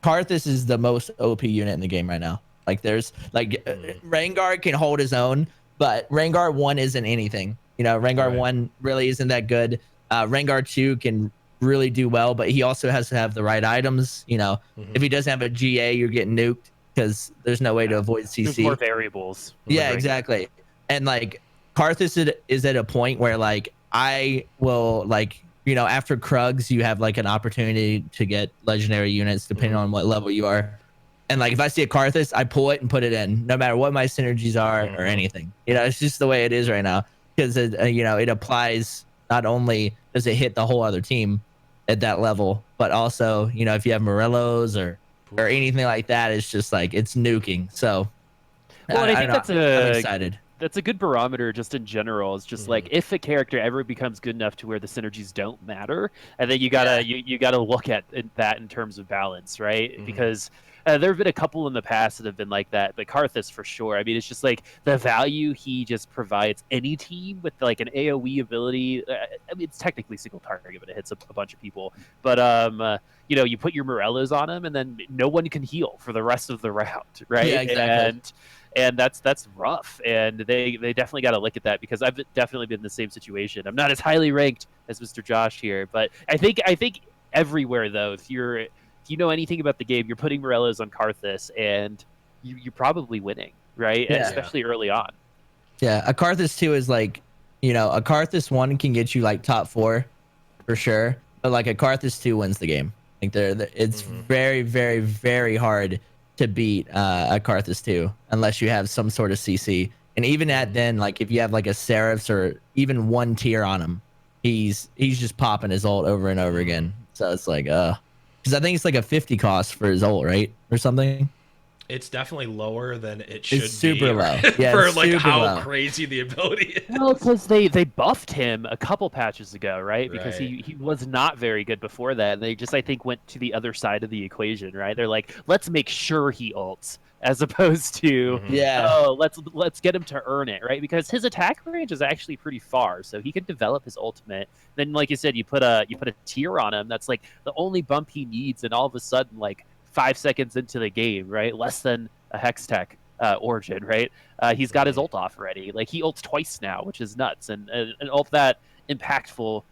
Karthus is the most OP unit in the game right now. Like there's like Rengar can hold his own, but Rengar 1 isn't anything. You know, Rengar Right. 1 really isn't that good. Rengar 2 can really do well, but he also has to have the right items. You know, if he doesn't have a GA, you're getting nuked because there's no way to avoid There's more CC. variables. Yeah, with Rengar. exactly. And like Karthus is at a point where like I will like, you know, after Krugs you have like an opportunity to get legendary units depending on what level you are. And like if I see a Karthus, I pull it and put it in, no matter what my synergies are or anything. You know, it's just the way it is right now because you know, it applies. Not only does it hit the whole other team at that level, but also, you know, if you have Morellos or anything like that, it's just like it's nuking. So Well, and I I don't think know. I'm excited. that's a good barometer just in general. It's just like if a character ever becomes good enough to where the synergies don't matter, and then you gotta you gotta look at that in terms of balance, right? Because there have been a couple in the past that have been like that, but Karthus for sure. I mean, it's just like the value he just provides any team with like an AOE ability. I mean, it's technically single target, but it hits a bunch of people. But you know, you put your Morellos on him, and then no one can heal for the rest of the round, right? Yeah, exactly. And that's rough, and they definitely got to look at that because I've definitely been in the same situation. I'm not as highly ranked as Mr. Josh here, but I think everywhere though, if you know anything about the game, you're putting Morellos on Karthus, and you're probably winning, right? Yeah. Especially early on. Yeah, a Karthus 2 is like, you know, a Karthus 1 can get you like top 4 for sure, but like a Karthus 2 wins the game. Like it's very, very, very hard to beat a Karthus 2 unless you have some sort of CC. And even at then, like if you have like a Seraphs or even 1 tier on him, he's just popping his ult over and over again. So it's like because I think it's like a 50 cost for his ult, right? Or something. It's definitely lower than it should It's super be low. Yeah, for it's like super how low. crazy the ability is. Well, because they buffed him a couple patches ago, right? Because Right. he was not very good before that. And they just, I think, went to the other side of the equation, right? They're like, let's make sure he ults, as opposed to, Yeah. oh, let's get him to earn it, right? Because his attack range is actually pretty far, so he can develop his ultimate. Then, like you said, you put a tier on him. That's like the only bump he needs, and all of a sudden, like 5 seconds into the game, right? Less than a hex tech origin, right? He's got his ult off already. Like he ults twice now, which is nuts. And ult that impactful,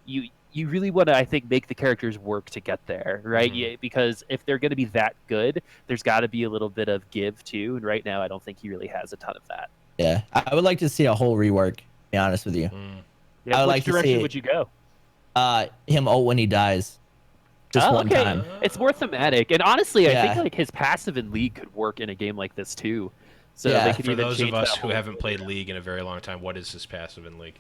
you really want to, I think, make the characters work to get there, right? Because if they're going to be that good, there's got to be a little bit of give too. And right now, I don't think he really has a ton of that. Yeah, I would like to see a whole rework. To be honest with you, Yeah, I would which like to direction see would you go? him ult when he dies, just one okay. time. It's more thematic, and honestly, I think Yeah. like his passive in League could work in a game like this too. So Yeah. they could For even those change of us that who whole haven't played League in a very long time, what is his passive in League?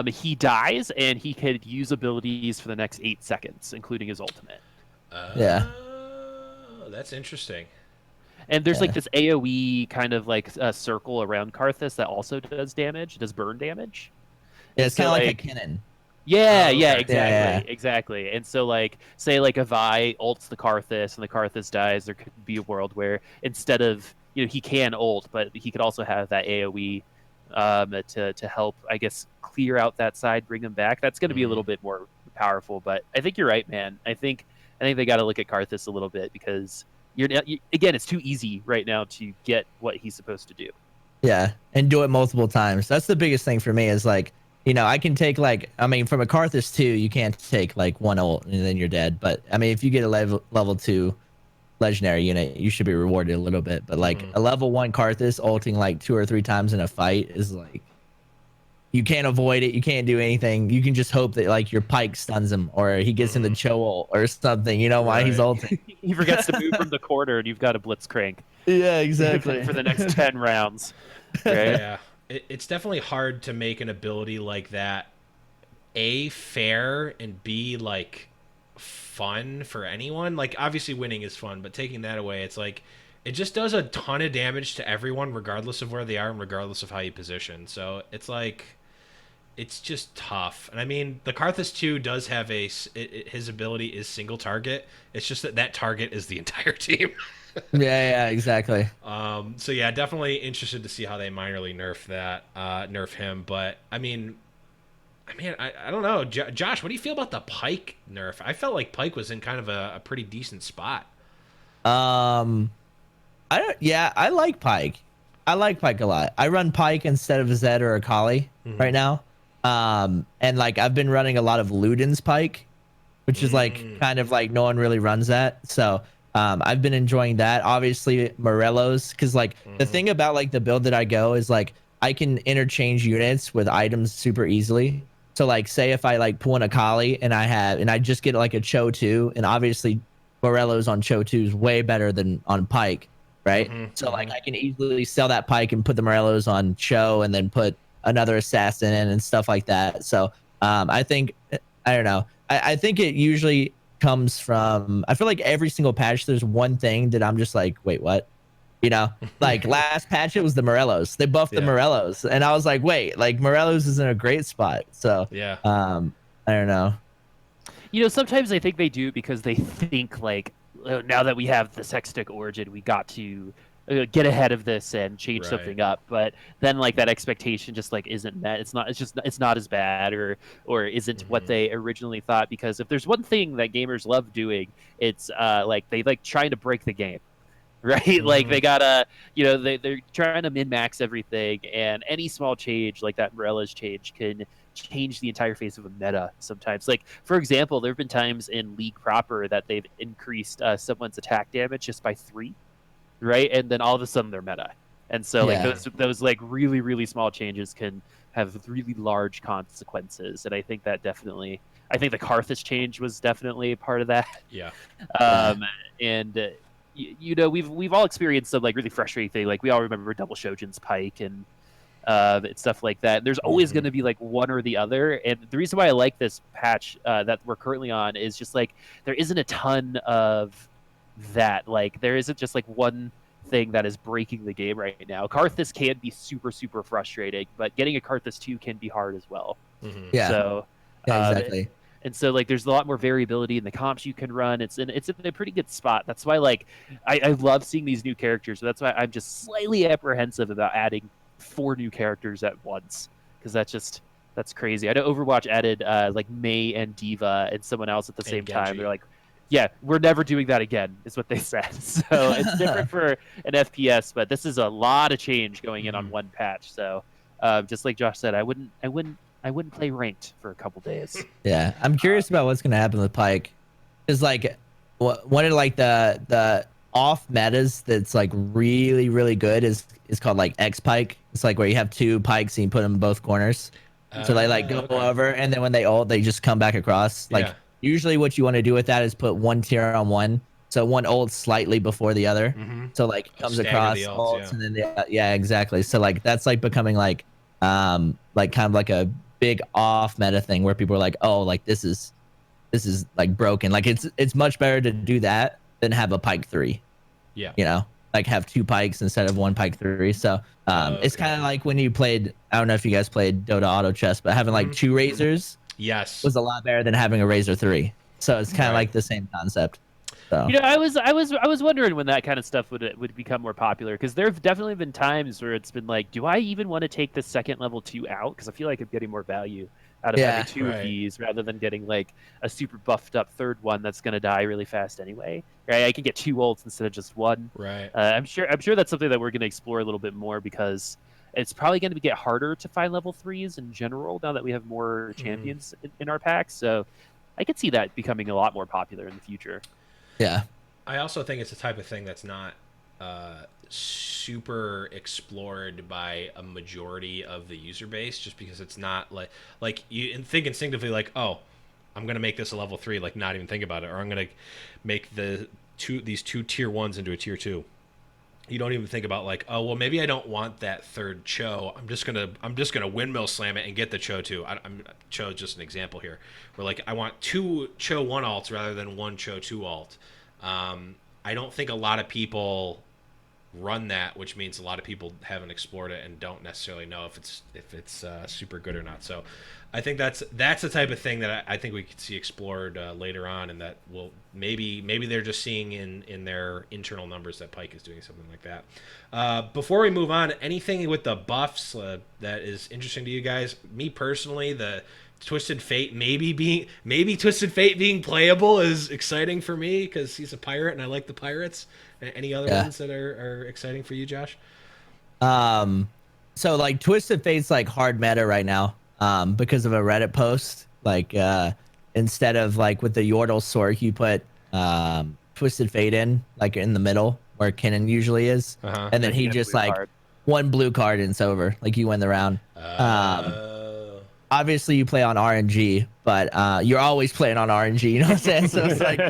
He dies, and he could use abilities for the next 8 seconds, including his ultimate. Yeah. That's interesting. And there's like this AoE kind of like a circle around Karthus that also does damage, does burn damage. Yeah, And it's kind so, of like a cannon. Yeah, Oh, yeah, okay. exactly, Yeah. exactly. And so, like, say, like, a Vi ults the Karthus and the Karthus dies, there could be a world where instead of, you know, he can ult, but he could also have that AoE to help, I guess, clear out that side, bring him back. That's going to be a little bit more powerful. But I think you're right, man. I think they got to look at Karthus a little bit because again, it's too easy right now to get what he's supposed to do. Yeah, and do it multiple times. That's the biggest thing for me is like, you know, I can take like, I mean, from a Karthus 2, you can't take like one ult and then you're dead. But I mean, if you get a level 2 legendary unit, you should be rewarded a little bit. But like a level 1 Karthus ulting like 2 or 3 times in a fight is like, you can't avoid it. You can't do anything. You can just hope that like your pike stuns him or he gets in the Cho ult or something. You know why he's ulting. He forgets to move from the corner, and you've got a Blitzcrank. Yeah, exactly. For the next 10 rounds. Right? Yeah. It's definitely hard to make an ability like that A, fair, and B, like fun for anyone. Like obviously winning is fun, but taking that away, it's like it just does a ton of damage to everyone regardless of where they are and regardless of how you position. So it's like it's just tough. And I mean, the Karthus 2 does have his ability is single target. It's just that target is the entire team. Yeah, exactly. So yeah, definitely interested to see how they minorly nerf him. But I mean, I mean, I don't know, Josh. What do you feel about the Pike nerf? I felt like Pike was in kind of a pretty decent spot. Um, I don't. Yeah, I like Pike. I like Pike a lot. I run Pike instead of Zed or Akali Mm-hmm. right now. And like I've been running a lot of Luden's Pike, which is like Mm, kind of like no one really runs that. So I've been enjoying that. Obviously Morello's, because like the mm-hmm. thing about like the build that I go is like I can interchange units with items super easily. So like say if I like pull an Akali and I just get like a Cho 2, and obviously Morello's on Cho 2 is way better than on Pike, right? Mm-hmm. So like Mm-hmm. I can easily sell that Pike and put the Morello's on Cho and then put another assassin in and stuff like that. So I think I don't know. I think it usually comes from, I feel like every single patch there's one thing that I'm just like, wait, what? You know, like last patch it was the Morellos. They buffed the Yeah. Morellos, and I was like, wait, like Morellos is in a great spot. So Yeah. I don't know. You know, sometimes I think they do because they think like, "Oh, now that we have this hextech origin, we got to get ahead of this and change Right. something up." But then like that expectation just like isn't met. It's not. It's just it's not as bad or isn't what Mm-hmm. they originally thought. Because if there's one thing that gamers love doing, it's like they like trying to break the game. Right, like Mm-hmm. they gotta, you know, they're trying to min max everything, and any small change like that Morella's change can change the entire face of a meta sometimes. Like for example, there have been times in League proper that they've increased someone's attack damage just by 3, right, and then all of a sudden they're meta. And so like Yeah, those like really small changes can have really large consequences, and I think that definitely, I think the Karthus change was definitely a part of that. Yeah. yeah, um, and you know, we've all experienced some like really frustrating thing. Like we all remember Double Shogun's Pike and stuff like that. There's always Mm-hmm. going to be like one or the other. And the reason why I like this patch that we're currently on is just like there isn't a ton of that. Like there isn't just like one thing that is breaking the game right now. Karthus can be super frustrating, but getting a Karthus 2 can be hard as well. Mm-hmm. yeah, So yeah, um, exactly. and so like there's a lot more variability in the comps you can run. It's in a pretty good spot. That's why like I love seeing these new characters. So that's why I'm just slightly apprehensive about adding 4 new characters at once, because that's crazy. I know Overwatch added like Mei and Diva and someone else at the And same time. They're Genji. like, yeah, we're never doing that again, is what they said. So it's different for an FPS, but this is a lot of change going in on Mm-hmm. one patch. So just like Josh said, I wouldn't play ranked for a couple days. Yeah, I'm Uh, curious about what's gonna happen with Pike. Is like one of like the off metas that's like really good is called like X Pike. It's like where you have two pikes and you put them in both corners. So they like go Okay. over, and then when they ult, they just come back across. Yeah. Like usually, what you want to do with that is put one tier on one, so one ults slightly before the other. Mm-hmm. So like it Oh, comes stagger the across ults. ults, Yeah. and then yeah, exactly. So like that's like becoming like kind of like a big off meta thing where people are like, oh, like this is like broken. Like it's much better to do that than have a Pike 3. Yeah. You know, like have 2 pikes instead of 1 Pike 3. So it's Okay. kind of like when you played. I don't know if you guys played Dota Auto Chess, but having like Mm-hmm. 2 razors Yes. was a lot better than having a razor 3. So it's kind of Right. like the same concept. So You know, I was wondering when that kind of stuff would become more popular, because there have definitely been times where it's been like, do I even want to take the second level 2 out? Because I feel like I'm getting more value out of having yeah, 2 of Right. these rather than getting like a super buffed up third one that's going to die really fast anyway. Right? I can get 2 ults instead of just one. Right. I'm sure that's something that we're going to explore a little bit more, because it's probably going to get harder to find level 3s in general now that we have more Mm-hmm. champions in our packs. So I could see that becoming a lot more popular in the future. yeah, I also think it's the type of thing that's not super explored by a majority of the user base, just because it's not like you think instinctively like, oh, I'm gonna make this a level 3, like not even think about it, or I'm gonna make these two tier 1s into a tier 2. You don't even think about like, oh well, maybe I don't want that third Cho. I'm just gonna windmill slam it and get the Cho 2. Cho is just an example here, where like I want 2 Cho 1 alts rather than 1 Cho 2 alt. I don't think a lot of people run that, which means a lot of people haven't explored it and don't necessarily know if it's super good or not. So I think that's the type of thing that I think we could see explored later on, and that will maybe they're just seeing in their internal numbers that Pike is doing something like that. Before we move on, anything with the buffs that is interesting to you guys? Me personally, the Twisted Fate maybe Twisted Fate being playable is exciting for me because he's a pirate and I like the pirates. Any other ones that are exciting for you, Josh? So like Twisted Fate's like hard meta right now, because of a Reddit post. Like, instead of like with the Yordle sword, you put Twisted Fate in like in the middle where Kinnan usually is, and then he just like one blue card and it's over. Like you win the round. Obviously you play on RNG, but you're always playing on RNG. You know what I'm saying? So it's like,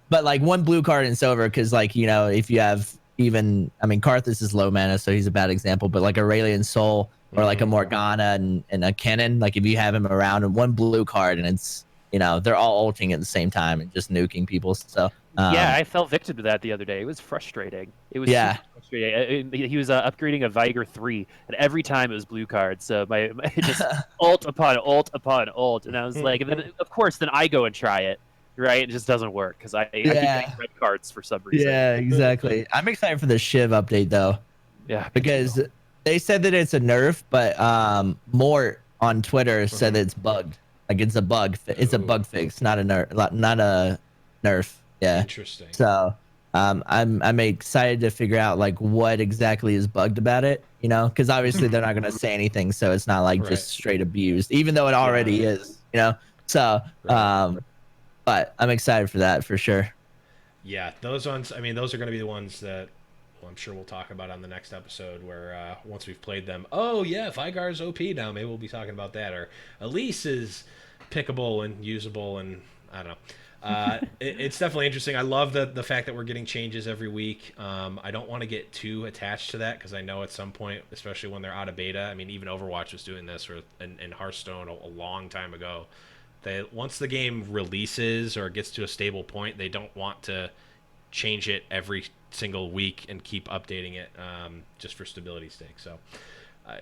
but like one blue card and it's over because like if you have even, I mean, Karthus is low mana, so he's a bad example, but like Aurelion Sol or like a Morgana and a Kennen, like if you have him around and one blue card and it's, they're all ulting at the same time and just nuking people. So yeah, I fell victim to that the other day. It was frustrating. It was super frustrating. He was upgrading a Viger 3, and every time it was blue card. So my just ult upon ult upon ult, and I was like, and then of course, then I go and try it. Right, it just doesn't work because I keep getting red cards for some reason. Yeah, exactly. I'm excited for the Shiv update though. Yeah, because they said that it's a nerf, but Mort on Twitter said that it's bugged. Like it's a bug. It's a bug fix, not a nerf. Not a nerf. Yeah. Interesting. So I'm excited to figure out like what exactly is bugged about it. Because obviously they're not gonna say anything, so it's not like just straight abused, even though it already is. So but I'm excited for that for sure. Yeah, those ones. I mean, those are going to be the ones that I'm sure we'll talk about on the next episode. Where once we've played them, oh yeah, Vygar's OP now. Maybe we'll be talking about that. Or Elise is pickable and usable, and I don't know. It's definitely interesting. I love the fact that we're getting changes every week. I don't want to get too attached to that because I know at some point, especially when they're out of beta. I mean, even Overwatch was doing this, or in Hearthstone a long time ago. Once the game releases or gets to a stable point, they don't want to change it every single week and keep updating it just for stability's sake. So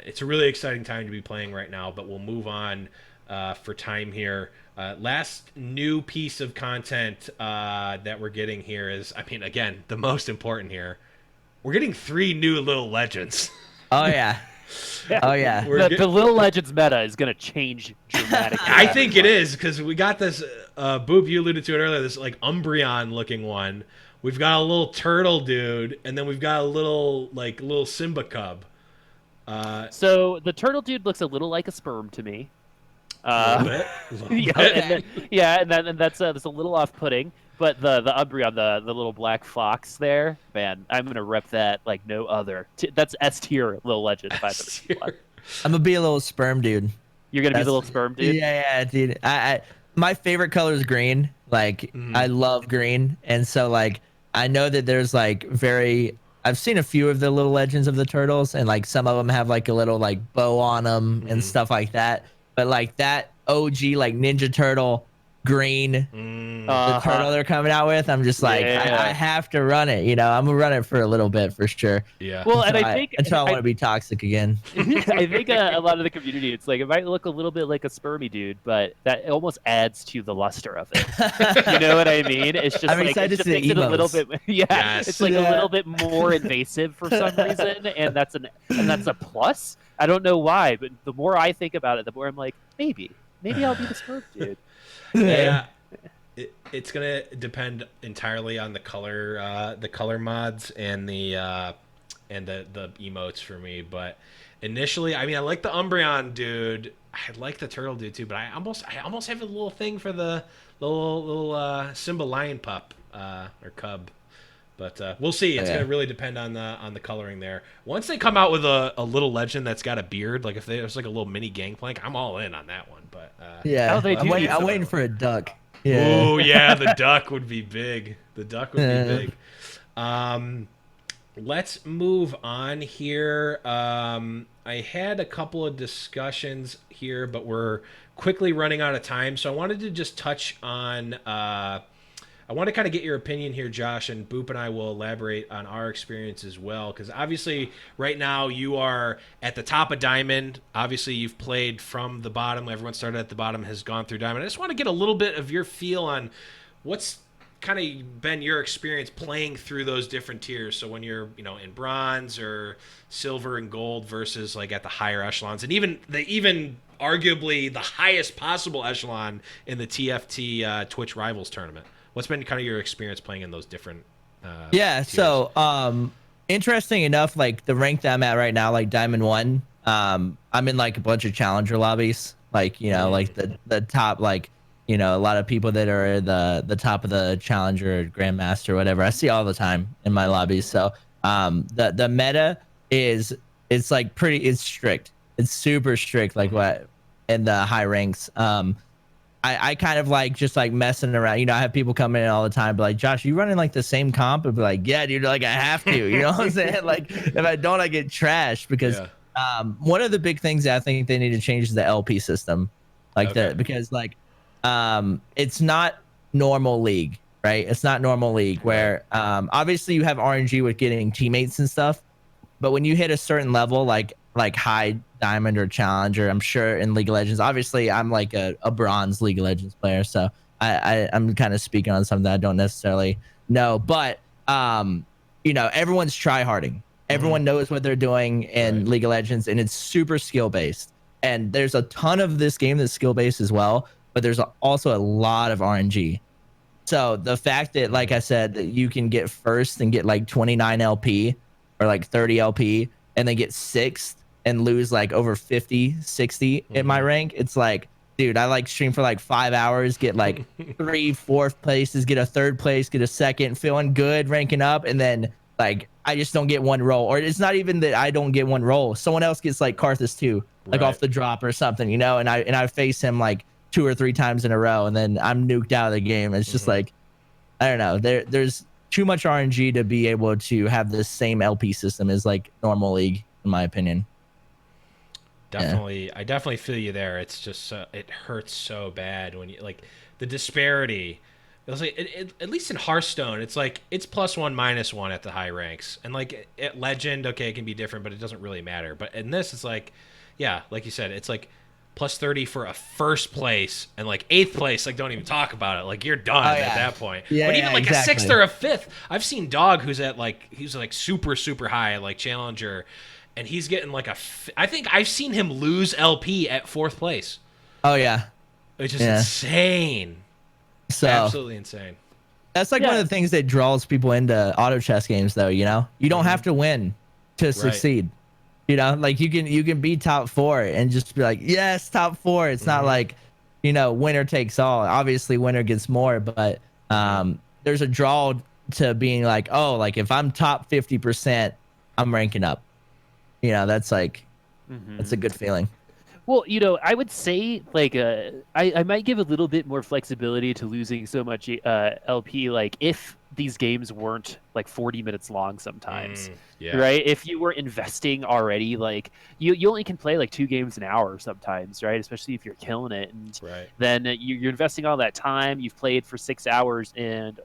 it's a really exciting time to be playing right now, but we'll move on for time here. Last new piece of content that we're getting here is, I mean, again, the most important here. We're getting 3 new little legends. Oh, yeah. Oh yeah, the Little Legends meta is going to change dramatically. I think it is because we got this. Boop, you alluded to it earlier. This like Umbreon looking one. We've got a little turtle dude, and then we've got a little Simba cub. So the turtle dude looks a little like a sperm to me. A little bit. And that's a little off-putting. But the Umbreon, the little black fox there, man, I'm gonna rep that like no other. That's S tier Little Legend. I'm gonna be a little sperm dude. You're gonna be the little sperm dude. Yeah, dude. I my favorite color is green. Like I love green, and so like I know that there's like I've seen a few of the Little Legends of the turtles, and like some of them have like a little like bow on them and stuff like that. But like that OG like Ninja Turtle green, the turtle they're coming out with, I'm just like I have to run it. I'm gonna run it for a little bit for sure. Yeah. Well, and I think until I want to be toxic again. I think a lot of the community, it's like it might look a little bit like a spermy dude, but that almost adds to the luster of it. You know what I mean? It's just I'm like excited it to just see makes it a little bit. Yeah, yes. It's like a little bit more invasive for some reason, and that's a plus. I don't know why, but the more I think about it, the more I'm like, maybe I'll be the sperm dude. Yeah, it's gonna depend entirely on the color mods and the emotes for me. But initially, I mean, I like the Umbreon dude. I like the turtle dude too. But I almost have a little thing for the little Simba lion pup or cub. But we'll see. It's gonna really depend on the coloring there. Once they come out with a little legend that's got a beard, like if there's like a little mini Gangplank, I'm all in on that one. But I'm waiting for a duck. Yeah. Oh yeah, the duck would be big. The duck would be big. Let's move on here. I had a couple of discussions here, but we're quickly running out of time. So I wanted to just touch on. I want to kind of get your opinion here, Josh, and Boop and I will elaborate on our experience as well. Because obviously, right now, you are at the top of Diamond. Obviously, you've played from the bottom. Everyone started at the bottom, has gone through Diamond. I just want to get a little bit of your feel on what's kind of been your experience playing through those different tiers. So when you're, in bronze or silver and gold versus like at the higher echelons, and even arguably the highest possible echelon in the TFT Twitch Rivals tournament. What's been kind of your experience playing in those different Yeah, tiers? so interesting enough, like the rank that I'm at right now, like Diamond 1, I'm in like a bunch of challenger lobbies, like, you know, like the top, like, you know, a lot of people that are the top of the challenger grandmaster or whatever. I see all the time in my lobbies. So the meta is, it's like it's strict. It's super strict, like what in the high ranks. I kind of like just like messing around. You know, I have people come in all the time, be like, Josh, you running like the same comp? And be like, yeah, dude, like I have to. You know what I'm saying? Like if I don't, I get trashed because Yeah. one of the big things that I think they need to change is the LP system. Like Okay. because like it's not normal league, right? It's not normal league where obviously you have RNG with getting teammates and stuff. But when you hit a certain level, like high diamond or challenger, I'm sure in League of Legends, obviously I'm like a bronze League of Legends player, so I'm kind of speaking on something that I don't necessarily know. But you know, everyone's try harding. Everyone knows what they're doing in League of Legends, and it's super skill based. And there's a ton of this game that's skill based as well, but there's also a lot of RNG. So the fact that, like I said, that you can get first and get like 29 LP or like 30 LP and then get sixth and lose like over 50, 60 in my rank, it's like, dude, I like stream for like 5 hours, get like 3, 4th places, get a 3rd place, get a 2nd, feeling good, ranking up, and then like I just don't get one roll. Or it's not even that I don't get one roll. Someone else gets like Karthus 2, like off the drop or something, you know, and I face him like 2 or 3 times in a row, and then I'm nuked out of the game. It's just like, I don't know. There's too much RNG to be able to have the same LP system as like normal league, in my opinion. Definitely, I definitely feel you there. It's just it hurts so bad when you like the disparity. It was like at least in Hearthstone, it's like it's +1 -1 at the high ranks, and like at Legend, okay, it can be different, but it doesn't really matter. But in this, it's like, yeah, like you said, it's like +30 for a first place, and like 8th place, like don't even talk about it. Like you're done at that point. Yeah, but even yeah, like exactly. a 6th or a 5th, I've seen Dog who's at like he's like super high, like Challenger. And he's getting like I think I've seen him lose LP at 4th place. Oh yeah, It's just insane. So Absolutely insane. that's like one of the things that draws people into auto chess games, though. You know, you don't have to win to succeed. You know, like you can be top 4 and just be like, yes, top 4. It's not like, you know, winner takes all. Obviously, winner gets more, but there's a draw to being like, oh, like if I'm top 50%, I'm ranking up. You know, that's like, that's a good feeling. Well, you know, I would say like I might give a little bit more flexibility to losing so much LP, like if these games weren't like 40 minutes long sometimes, right? If you were investing already, like you only can play like 2 games an hour sometimes, right? Especially if you're killing it, and then you're investing all that time. You've played for 6 hours, and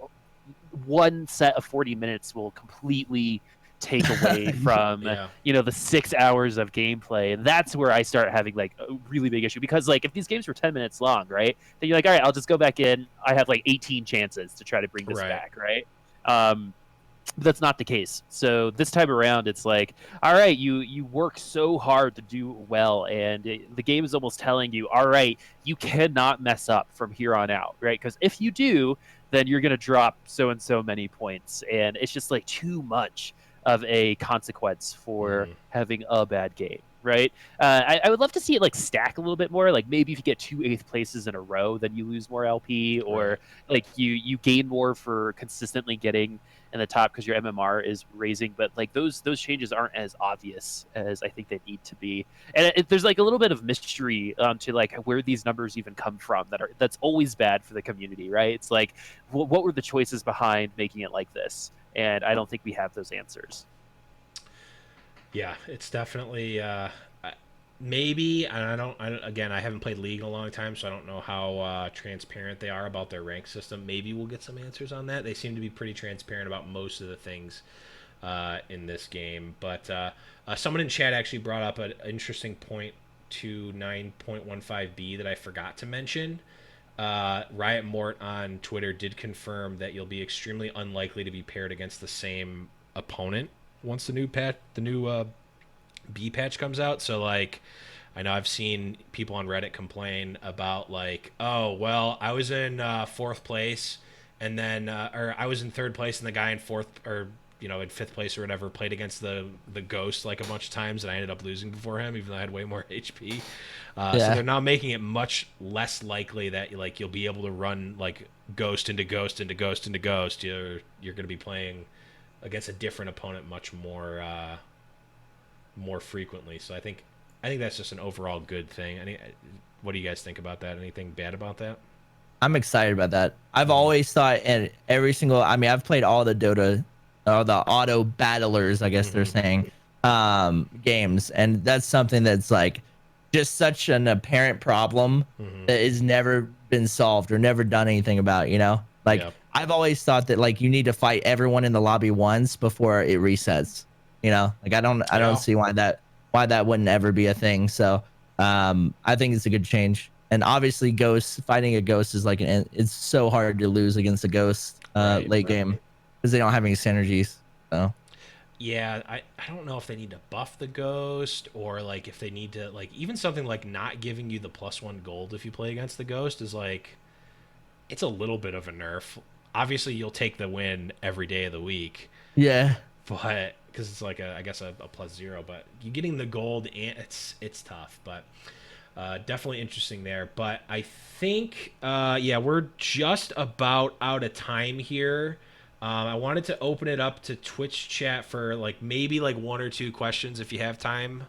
one set of 40 minutes will completely take away from you know, the 6 hours of gameplay. And that's where I start having like a really big issue, because like if these games were 10 minutes long, right, then you're like, all right, I'll just go back in. I have like 18 chances to try to bring this back, right? But that's not the case. So this time around, it's like, all right, you work so hard to do well, and the game is almost telling you, all right, you cannot mess up from here on out, right? Because if you do, then you're going to drop so and so many points, and it's just like too much of a consequence for having a bad game, right? I would love to see it like stack a little bit more. Like maybe if you get 2 8th places in a row, then you lose more LP, or like you gain more for consistently getting in the top because your MMR is raising. But like those changes aren't as obvious as I think they need to be. And there's like a little bit of mystery to like where these numbers even come from. That's always bad for the community, right? It's like what were the choices behind making it like this? And I don't think we have those answers. Yeah, it's definitely maybe, and again, I haven't played League in a long time, so I don't know how transparent they are about their rank system. Maybe we'll get some answers on that. They seem to be pretty transparent about most of the things in this game. But someone in chat actually brought up an interesting point to 9.15b that I forgot to mention. Riot Mort on Twitter did confirm that you'll be extremely unlikely to be paired against the same opponent once the new B patch comes out. So like I know I've seen people on Reddit complain about like, oh well, I was in fourth place, and then or I was in third place, and the guy in fourth or in fifth place or whatever played against the ghost like a bunch of times, and I ended up losing before him, even though I had way more HP. So Yeah. they're now making it much less likely that like you'll be able to run like ghost into ghost into ghost into ghost. You're going to be playing against a different opponent much more frequently. So I think that's just an overall good thing. What do you guys think about that? Anything bad about that? I'm excited about that. I've Mm-hmm. always thought, and every single, I mean, I've played all the Dota, the auto battlers, I guess they're Mm-hmm. saying, games, and that's something that's like just such an apparent problem Mm-hmm. that has never been solved or never done anything about. Like Yep. I've always thought that like you need to fight everyone in the lobby once before it resets. Like I don't Yeah. see why that wouldn't ever be a thing. So I think it's a good change. And obviously, ghosts fighting a ghost is like it's so hard to lose against a ghost Right. late game because they don't have any synergies. So Yeah, I don't know if they need to buff the ghost or like if they need to like even something like not giving you the +1 gold if you play against the ghost is like it's a little bit of a nerf. Obviously, you'll take the win every day of the week, yeah, but because it's like I guess a +0, but you getting the gold and it's tough, but definitely interesting there. But I think yeah, we're just about out of time here. I wanted to open it up to Twitch chat for like maybe like one or two questions if you have time.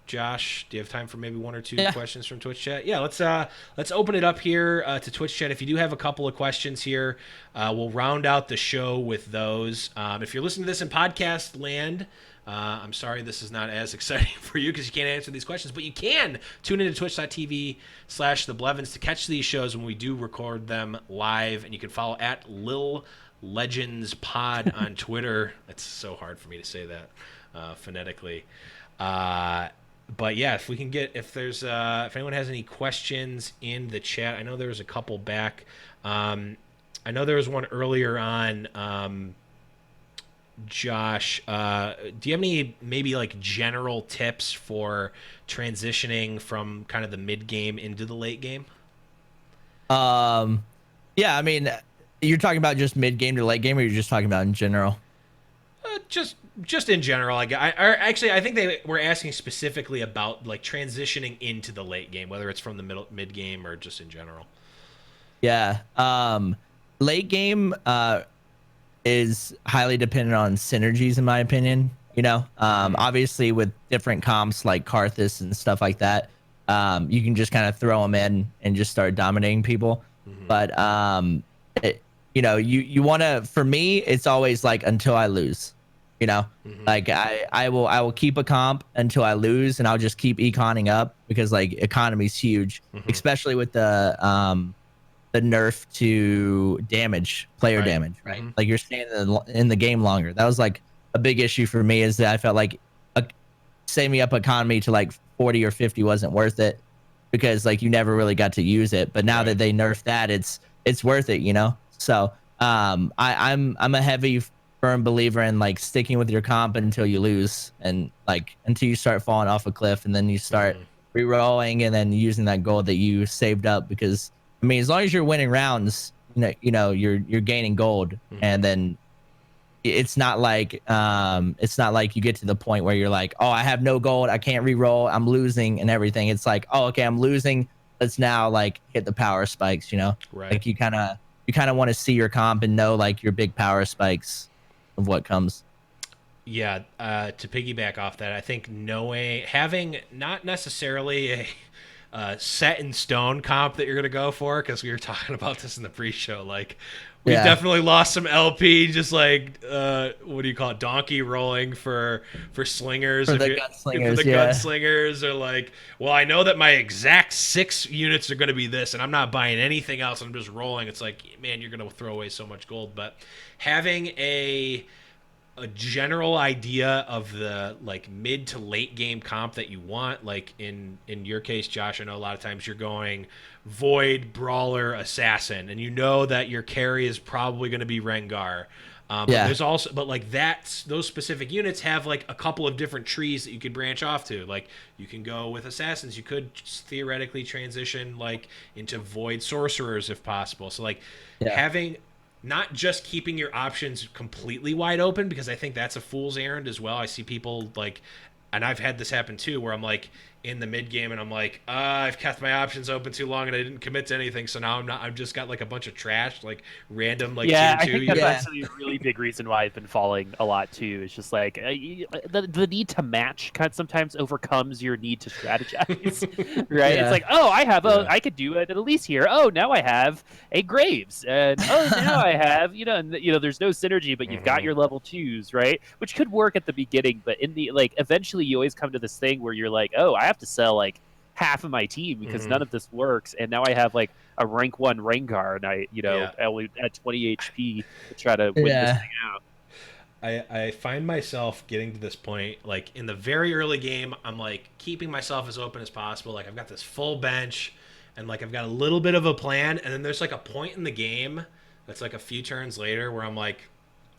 Josh, do you have time for maybe one or two yeah. questions from Twitch chat? Yeah, let's open it up here to Twitch chat. If you do have a couple of questions here, we'll round out the show with those. If you're listening to this in podcast land, I'm sorry this is not as exciting for you because you can't answer these questions, but you can tune into twitch.tv/the Blevins to catch these shows when we do record them live, and you can follow at Lil Legends Pod on Twitter. It's so hard for me to say that phonetically. But yeah, if we can get if anyone has any questions in the chat, I know there was a couple back. I know there was one earlier on. Josh, do you have any maybe like general tips for transitioning from kind of the mid game into the late game? Um, yeah. I mean, you're talking about just mid game to late game, or you're just talking about in general? Just in general, I think they were asking specifically about like transitioning into the late game, whether it's from the mid game or just in general. Yeah. Late game is highly dependent on synergies, in my opinion. Obviously with different comps like Karthus and stuff like that, you can just kind of throw them in and just start dominating people. Mm-hmm. But you want to. For me, it's always like until I lose. Mm-hmm. Like I will keep a comp until I lose, and I'll just keep econing up because like economy's huge, Mm-hmm. especially with the nerf to player Right. damage, right? Mm-hmm. Like you're staying in the game longer. That was like a big issue for me, is that I felt like saving up economy to like 40 or 50 wasn't worth it because like you never really got to use it. But now Right. that they nerfed that, it's worth it. So I'm a heavy firm believer in like sticking with your comp until you lose, and like until you start falling off a cliff, and then you start Mm-hmm. re-rolling and then using that gold that you saved up. Because I mean, as long as you're winning rounds, you're gaining gold. Mm-hmm. And then it's not like you get to the point where you're like, oh, I have no gold, I can't re-roll, I'm losing and everything. It's like, oh, okay, I'm losing, let's now like hit the power spikes. Right. Like you kind of want to see your comp and know like your big power spikes of what comes. Yeah, to piggyback off that, I think having not necessarily a set in stone comp that you're going to go for, because we were talking about this in the pre-show. Like, we've Yeah. definitely lost some LP, just like what do you call it, donkey rolling for slingers, For if the you for gunslingers, the yeah. gunslingers, or like, well, I know that my exact 6 units are going to be this, and I'm not buying anything else. I'm just rolling. It's like, man, you're going to throw away so much gold. But having a a general idea of the like mid to late game comp that you want? Like in your case, Josh, I know a lot of times you're going Void, Brawler, Assassin, and you know that your carry is probably going to be Rengar. But Yeah. there's also, but like those specific units have like a couple of different trees that you could branch off to. Like you can go with assassins, you could theoretically transition like into void sorcerers if possible. So like Yeah. having not just keeping your options completely wide open, because I think that's a fool's errand as well. I see people like, and I've had this happen too, where I'm like in the mid game and I'm like, I've kept my options open too long and I didn't commit to anything, so now I've just got like a bunch of trash, like random like Yeah, I tier 2 think that's units. actually a really big reason why I've been falling a lot too. It's just like the need to match kind of sometimes overcomes your need to strategize, right? Yeah. It's like, oh, I have Yeah. I could do it at least here. Oh, now I have a Graves, and oh, now I have, and there's no synergy, but you've got your level 2s, right? Which could work at the beginning, but in the like eventually you always come to this thing where you're like, oh, I have to sell like half of my team because none of this works, and now I have like a rank 1 Rengar, and I only at 20 HP to try to win this Yeah. thing out. I find myself getting to this point, like in the very early game, I'm like keeping myself as open as possible. Like I've got this full bench and like I've got a little bit of a plan. And then there's like a point in the game that's like a few turns later where I'm like,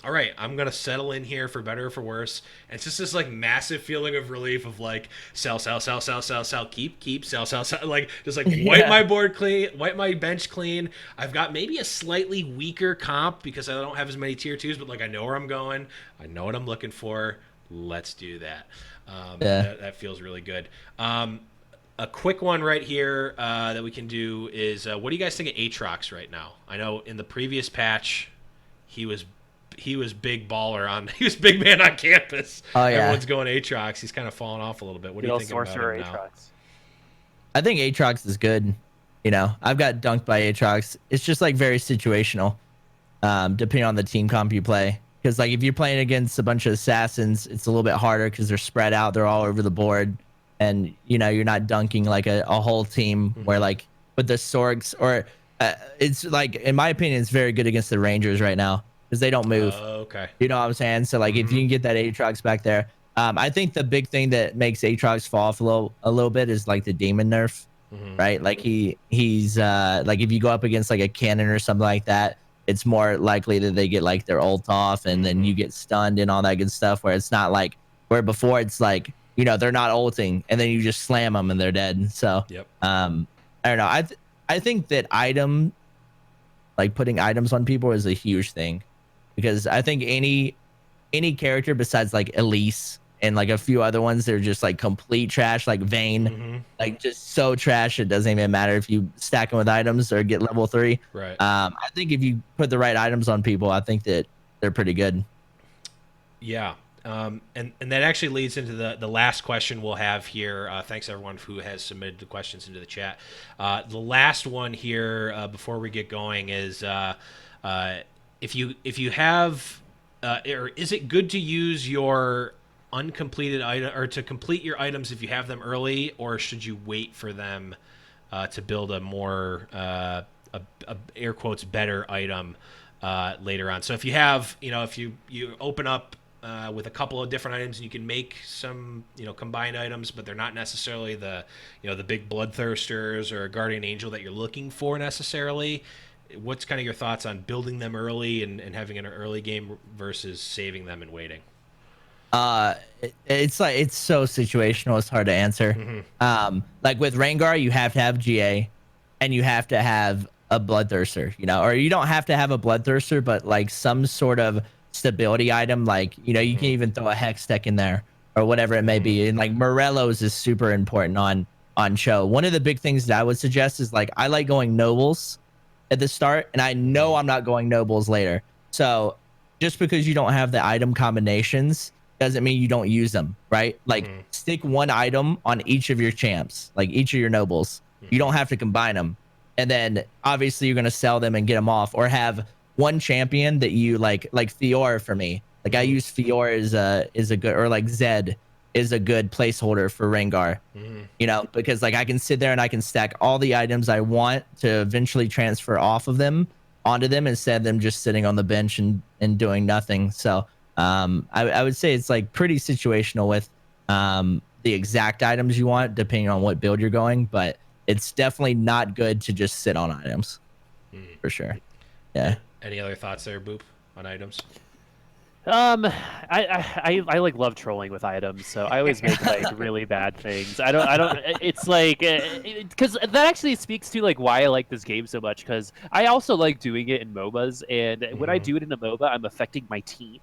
all right, I'm going to settle in here for better or for worse. And it's just this like massive feeling of relief of like sell, keep, sell. Like just like wipe my board clean, wipe my bench clean. I've got maybe a slightly weaker comp because I don't have as many tier 2s, but like I know where I'm going. I know what I'm looking for. Let's do that. That feels really good. A quick one right here that we can do is what do you guys think of Aatrox right now? I know in the previous patch he was big baller on. He was big man on campus. Oh yeah. Everyone's going Aatrox. He's kind of falling off a little bit. What do you think about him now? Aatrox. I think Aatrox is good. I've got dunked by Aatrox. It's just like very situational, depending on the team comp you play. Because like if you're playing against a bunch of assassins, it's a little bit harder because they're spread out. They're all over the board, and you're not dunking like a whole team where like with the Sorgs or it's like in my opinion it's very good against the Rangers right now. Because they don't move. Okay. You know what I'm saying? So like if you can get that Aatrox back there, I think the big thing that makes Aatrox fall off a little bit is like the demon nerf, right? Like he's like if you go up against like a cannon or something like that, it's more likely that they get like their ult off and then you get stunned and all that good stuff. Where it's not like where before it's like they're not ulting and then you just slam them and they're dead. So I don't know. I think that putting items on people is a huge thing. Because I think any character besides like Elise and like a few other ones, they're just like complete trash, like Vayne, like just so trash. It doesn't even matter if you stack them with items or get level 3. Right. I think if you put the right items on people, I think that they're pretty good. Yeah. And that actually leads into the last question we'll have here. Thanks everyone who has submitted the questions into the chat. The last one here before we get going is if you have or is it good to use your uncompleted item or to complete your items if you have them early, or should you wait for them to build a more air quotes better item later on? So if you have if you open up with a couple of different items and you can make some combined items, but they're not necessarily the the big bloodthirsters or a guardian angel that you're looking for necessarily, what's kind of your thoughts on building them early and having an early game versus saving them and waiting? It's like it's so situational. It's hard to answer. Like with Rengar, you have to have GA, and you have to have a bloodthirster. Or you don't have to have a bloodthirster, but like some sort of stability item. Like you can even throw a hex tech in there or whatever it may be. And like Morello's is super important on Cho. One of the big things that I would suggest is like I like going nobles at the start, and I know I'm not going nobles later. So just because you don't have the item combinations doesn't mean you don't use them, right? Like stick one item on each of your champs, like each of your nobles. You don't have to combine them. And then obviously you're going to sell them and get them off, or have one champion that you like Fiora for me. Like I use Fiora is a good, or like Zed is a good placeholder for Rengar, because like I can sit there and I can stack all the items I want to eventually transfer off of them onto them instead of them just sitting on the bench and doing nothing. So I would say it's like pretty situational with the exact items you want, depending on what build you're going. But it's definitely not good to just sit on items, for sure. Yeah. Any other thoughts there, Boop, on items? I like love trolling with items, so I always make like really bad things. I don't. It's like because that actually speaks to like why I like this game so much. Because I also like doing it in MOBAs, and when I do it in a MOBA, I'm affecting my team,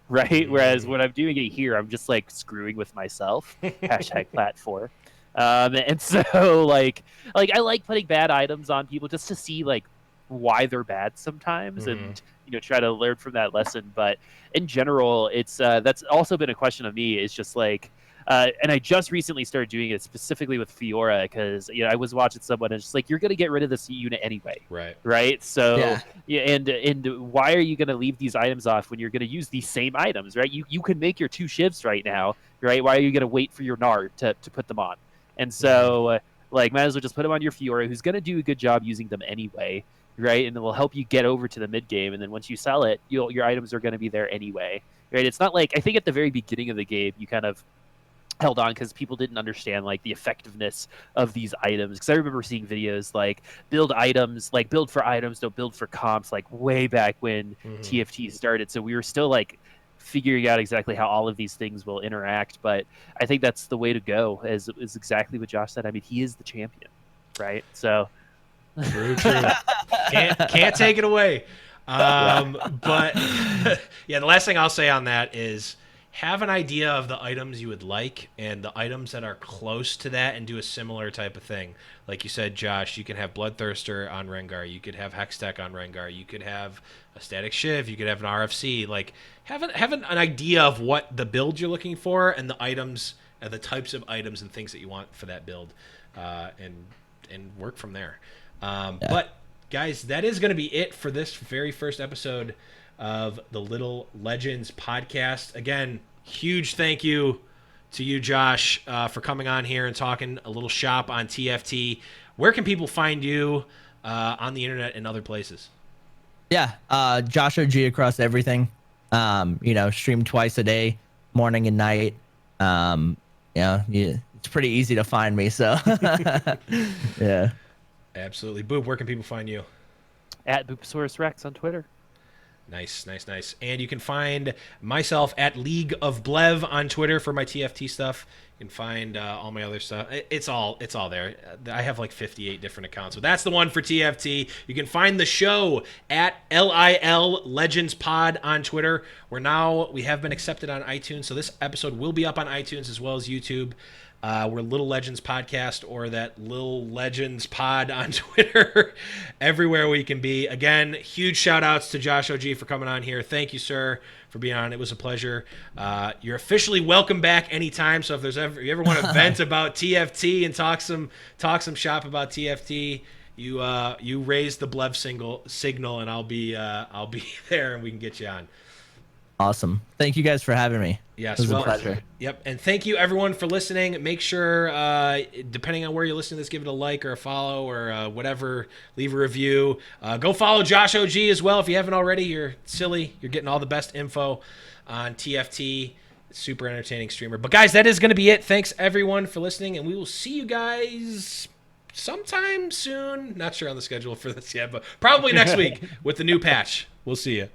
right? Whereas when I'm doing it here, I'm just like screwing with myself. Hashtag platform. And so like I like putting bad items on people just to see like why they're bad sometimes, and try to learn from that lesson. But in general, it's that's also been a question of me. Is just like, and I just recently started doing it specifically with Fiora because I was watching someone and it's just like you're gonna get rid of this unit anyway, right? So yeah, and why are you gonna leave these items off when you're gonna use these same items, right? You can make your 2 shivs right now, right? Why are you gonna wait for your Nard to put them on? And so like might as well just put them on your Fiora, who's gonna do a good job using them anyway. Right, and it will help you get over to the mid game, and then once you sell it, your items are going to be there anyway. Right, it's not like I think at the very beginning of the game you kind of held on because people didn't understand like the effectiveness of these items. Because I remember seeing videos like build items, like build for items, don't build for comps, like way back when TFT started. So we were still like figuring out exactly how all of these things will interact. But I think that's the way to go. Is exactly what Josh said. I mean, he is the champion, right? So. True. Can't take it away. But yeah, the last thing I'll say on that is have an idea of the items you would like and the items that are close to that, and do a similar type of thing. Like you said, Josh, you can have Bloodthirster on Rengar, you could have Hextech on Rengar, you could have a Static Shiv, you could have an RFC. Like have an idea of what the build you're looking for and the items, the types of items and things that you want for that build, and work from there. But guys, that is going to be it for this very first episode of the Little Legends podcast. Again, huge thank you to you, Josh, for coming on here and talking a little shop on TFT. Where can people find you on the internet and other places? Yeah, JoshOG across everything. Stream twice a day, morning and night. It's pretty easy to find me. So yeah. Absolutely. Boop, where can people find you? At Booposaurus Rex on Twitter. Nice. And you can find myself at League of Blev on Twitter for my TFT stuff. You can find all my other stuff. It's all there. I have like 58 different accounts, so that's the one for TFT. You can find the show at LIL Legends Pod on Twitter. We have been accepted on iTunes, so this episode will be up on iTunes as well as YouTube. We're Little Legends Podcast, or that Little Legends Pod on Twitter, everywhere we can be. Again, huge shout outs to JoshOG for coming on here. Thank you, sir, for being on. It was a pleasure. You're officially welcome back anytime. So if you ever want to vent about TFT and talk some shop about TFT, you raise the Blev signal, and I'll be there, and we can get you on. Awesome. Thank you guys for having me. Yes, it was a pleasure. Yep, and thank you everyone for listening. Make sure, depending on where you're listening to this, give it a like or a follow or whatever. Leave a review. Go follow JoshOG as well if you haven't already. You're silly. You're getting all the best info on TFT. Super entertaining streamer. But guys, that is going to be it. Thanks everyone for listening, and we will see you guys sometime soon. Not sure on the schedule for this yet, but probably next week with the new patch. We'll see you.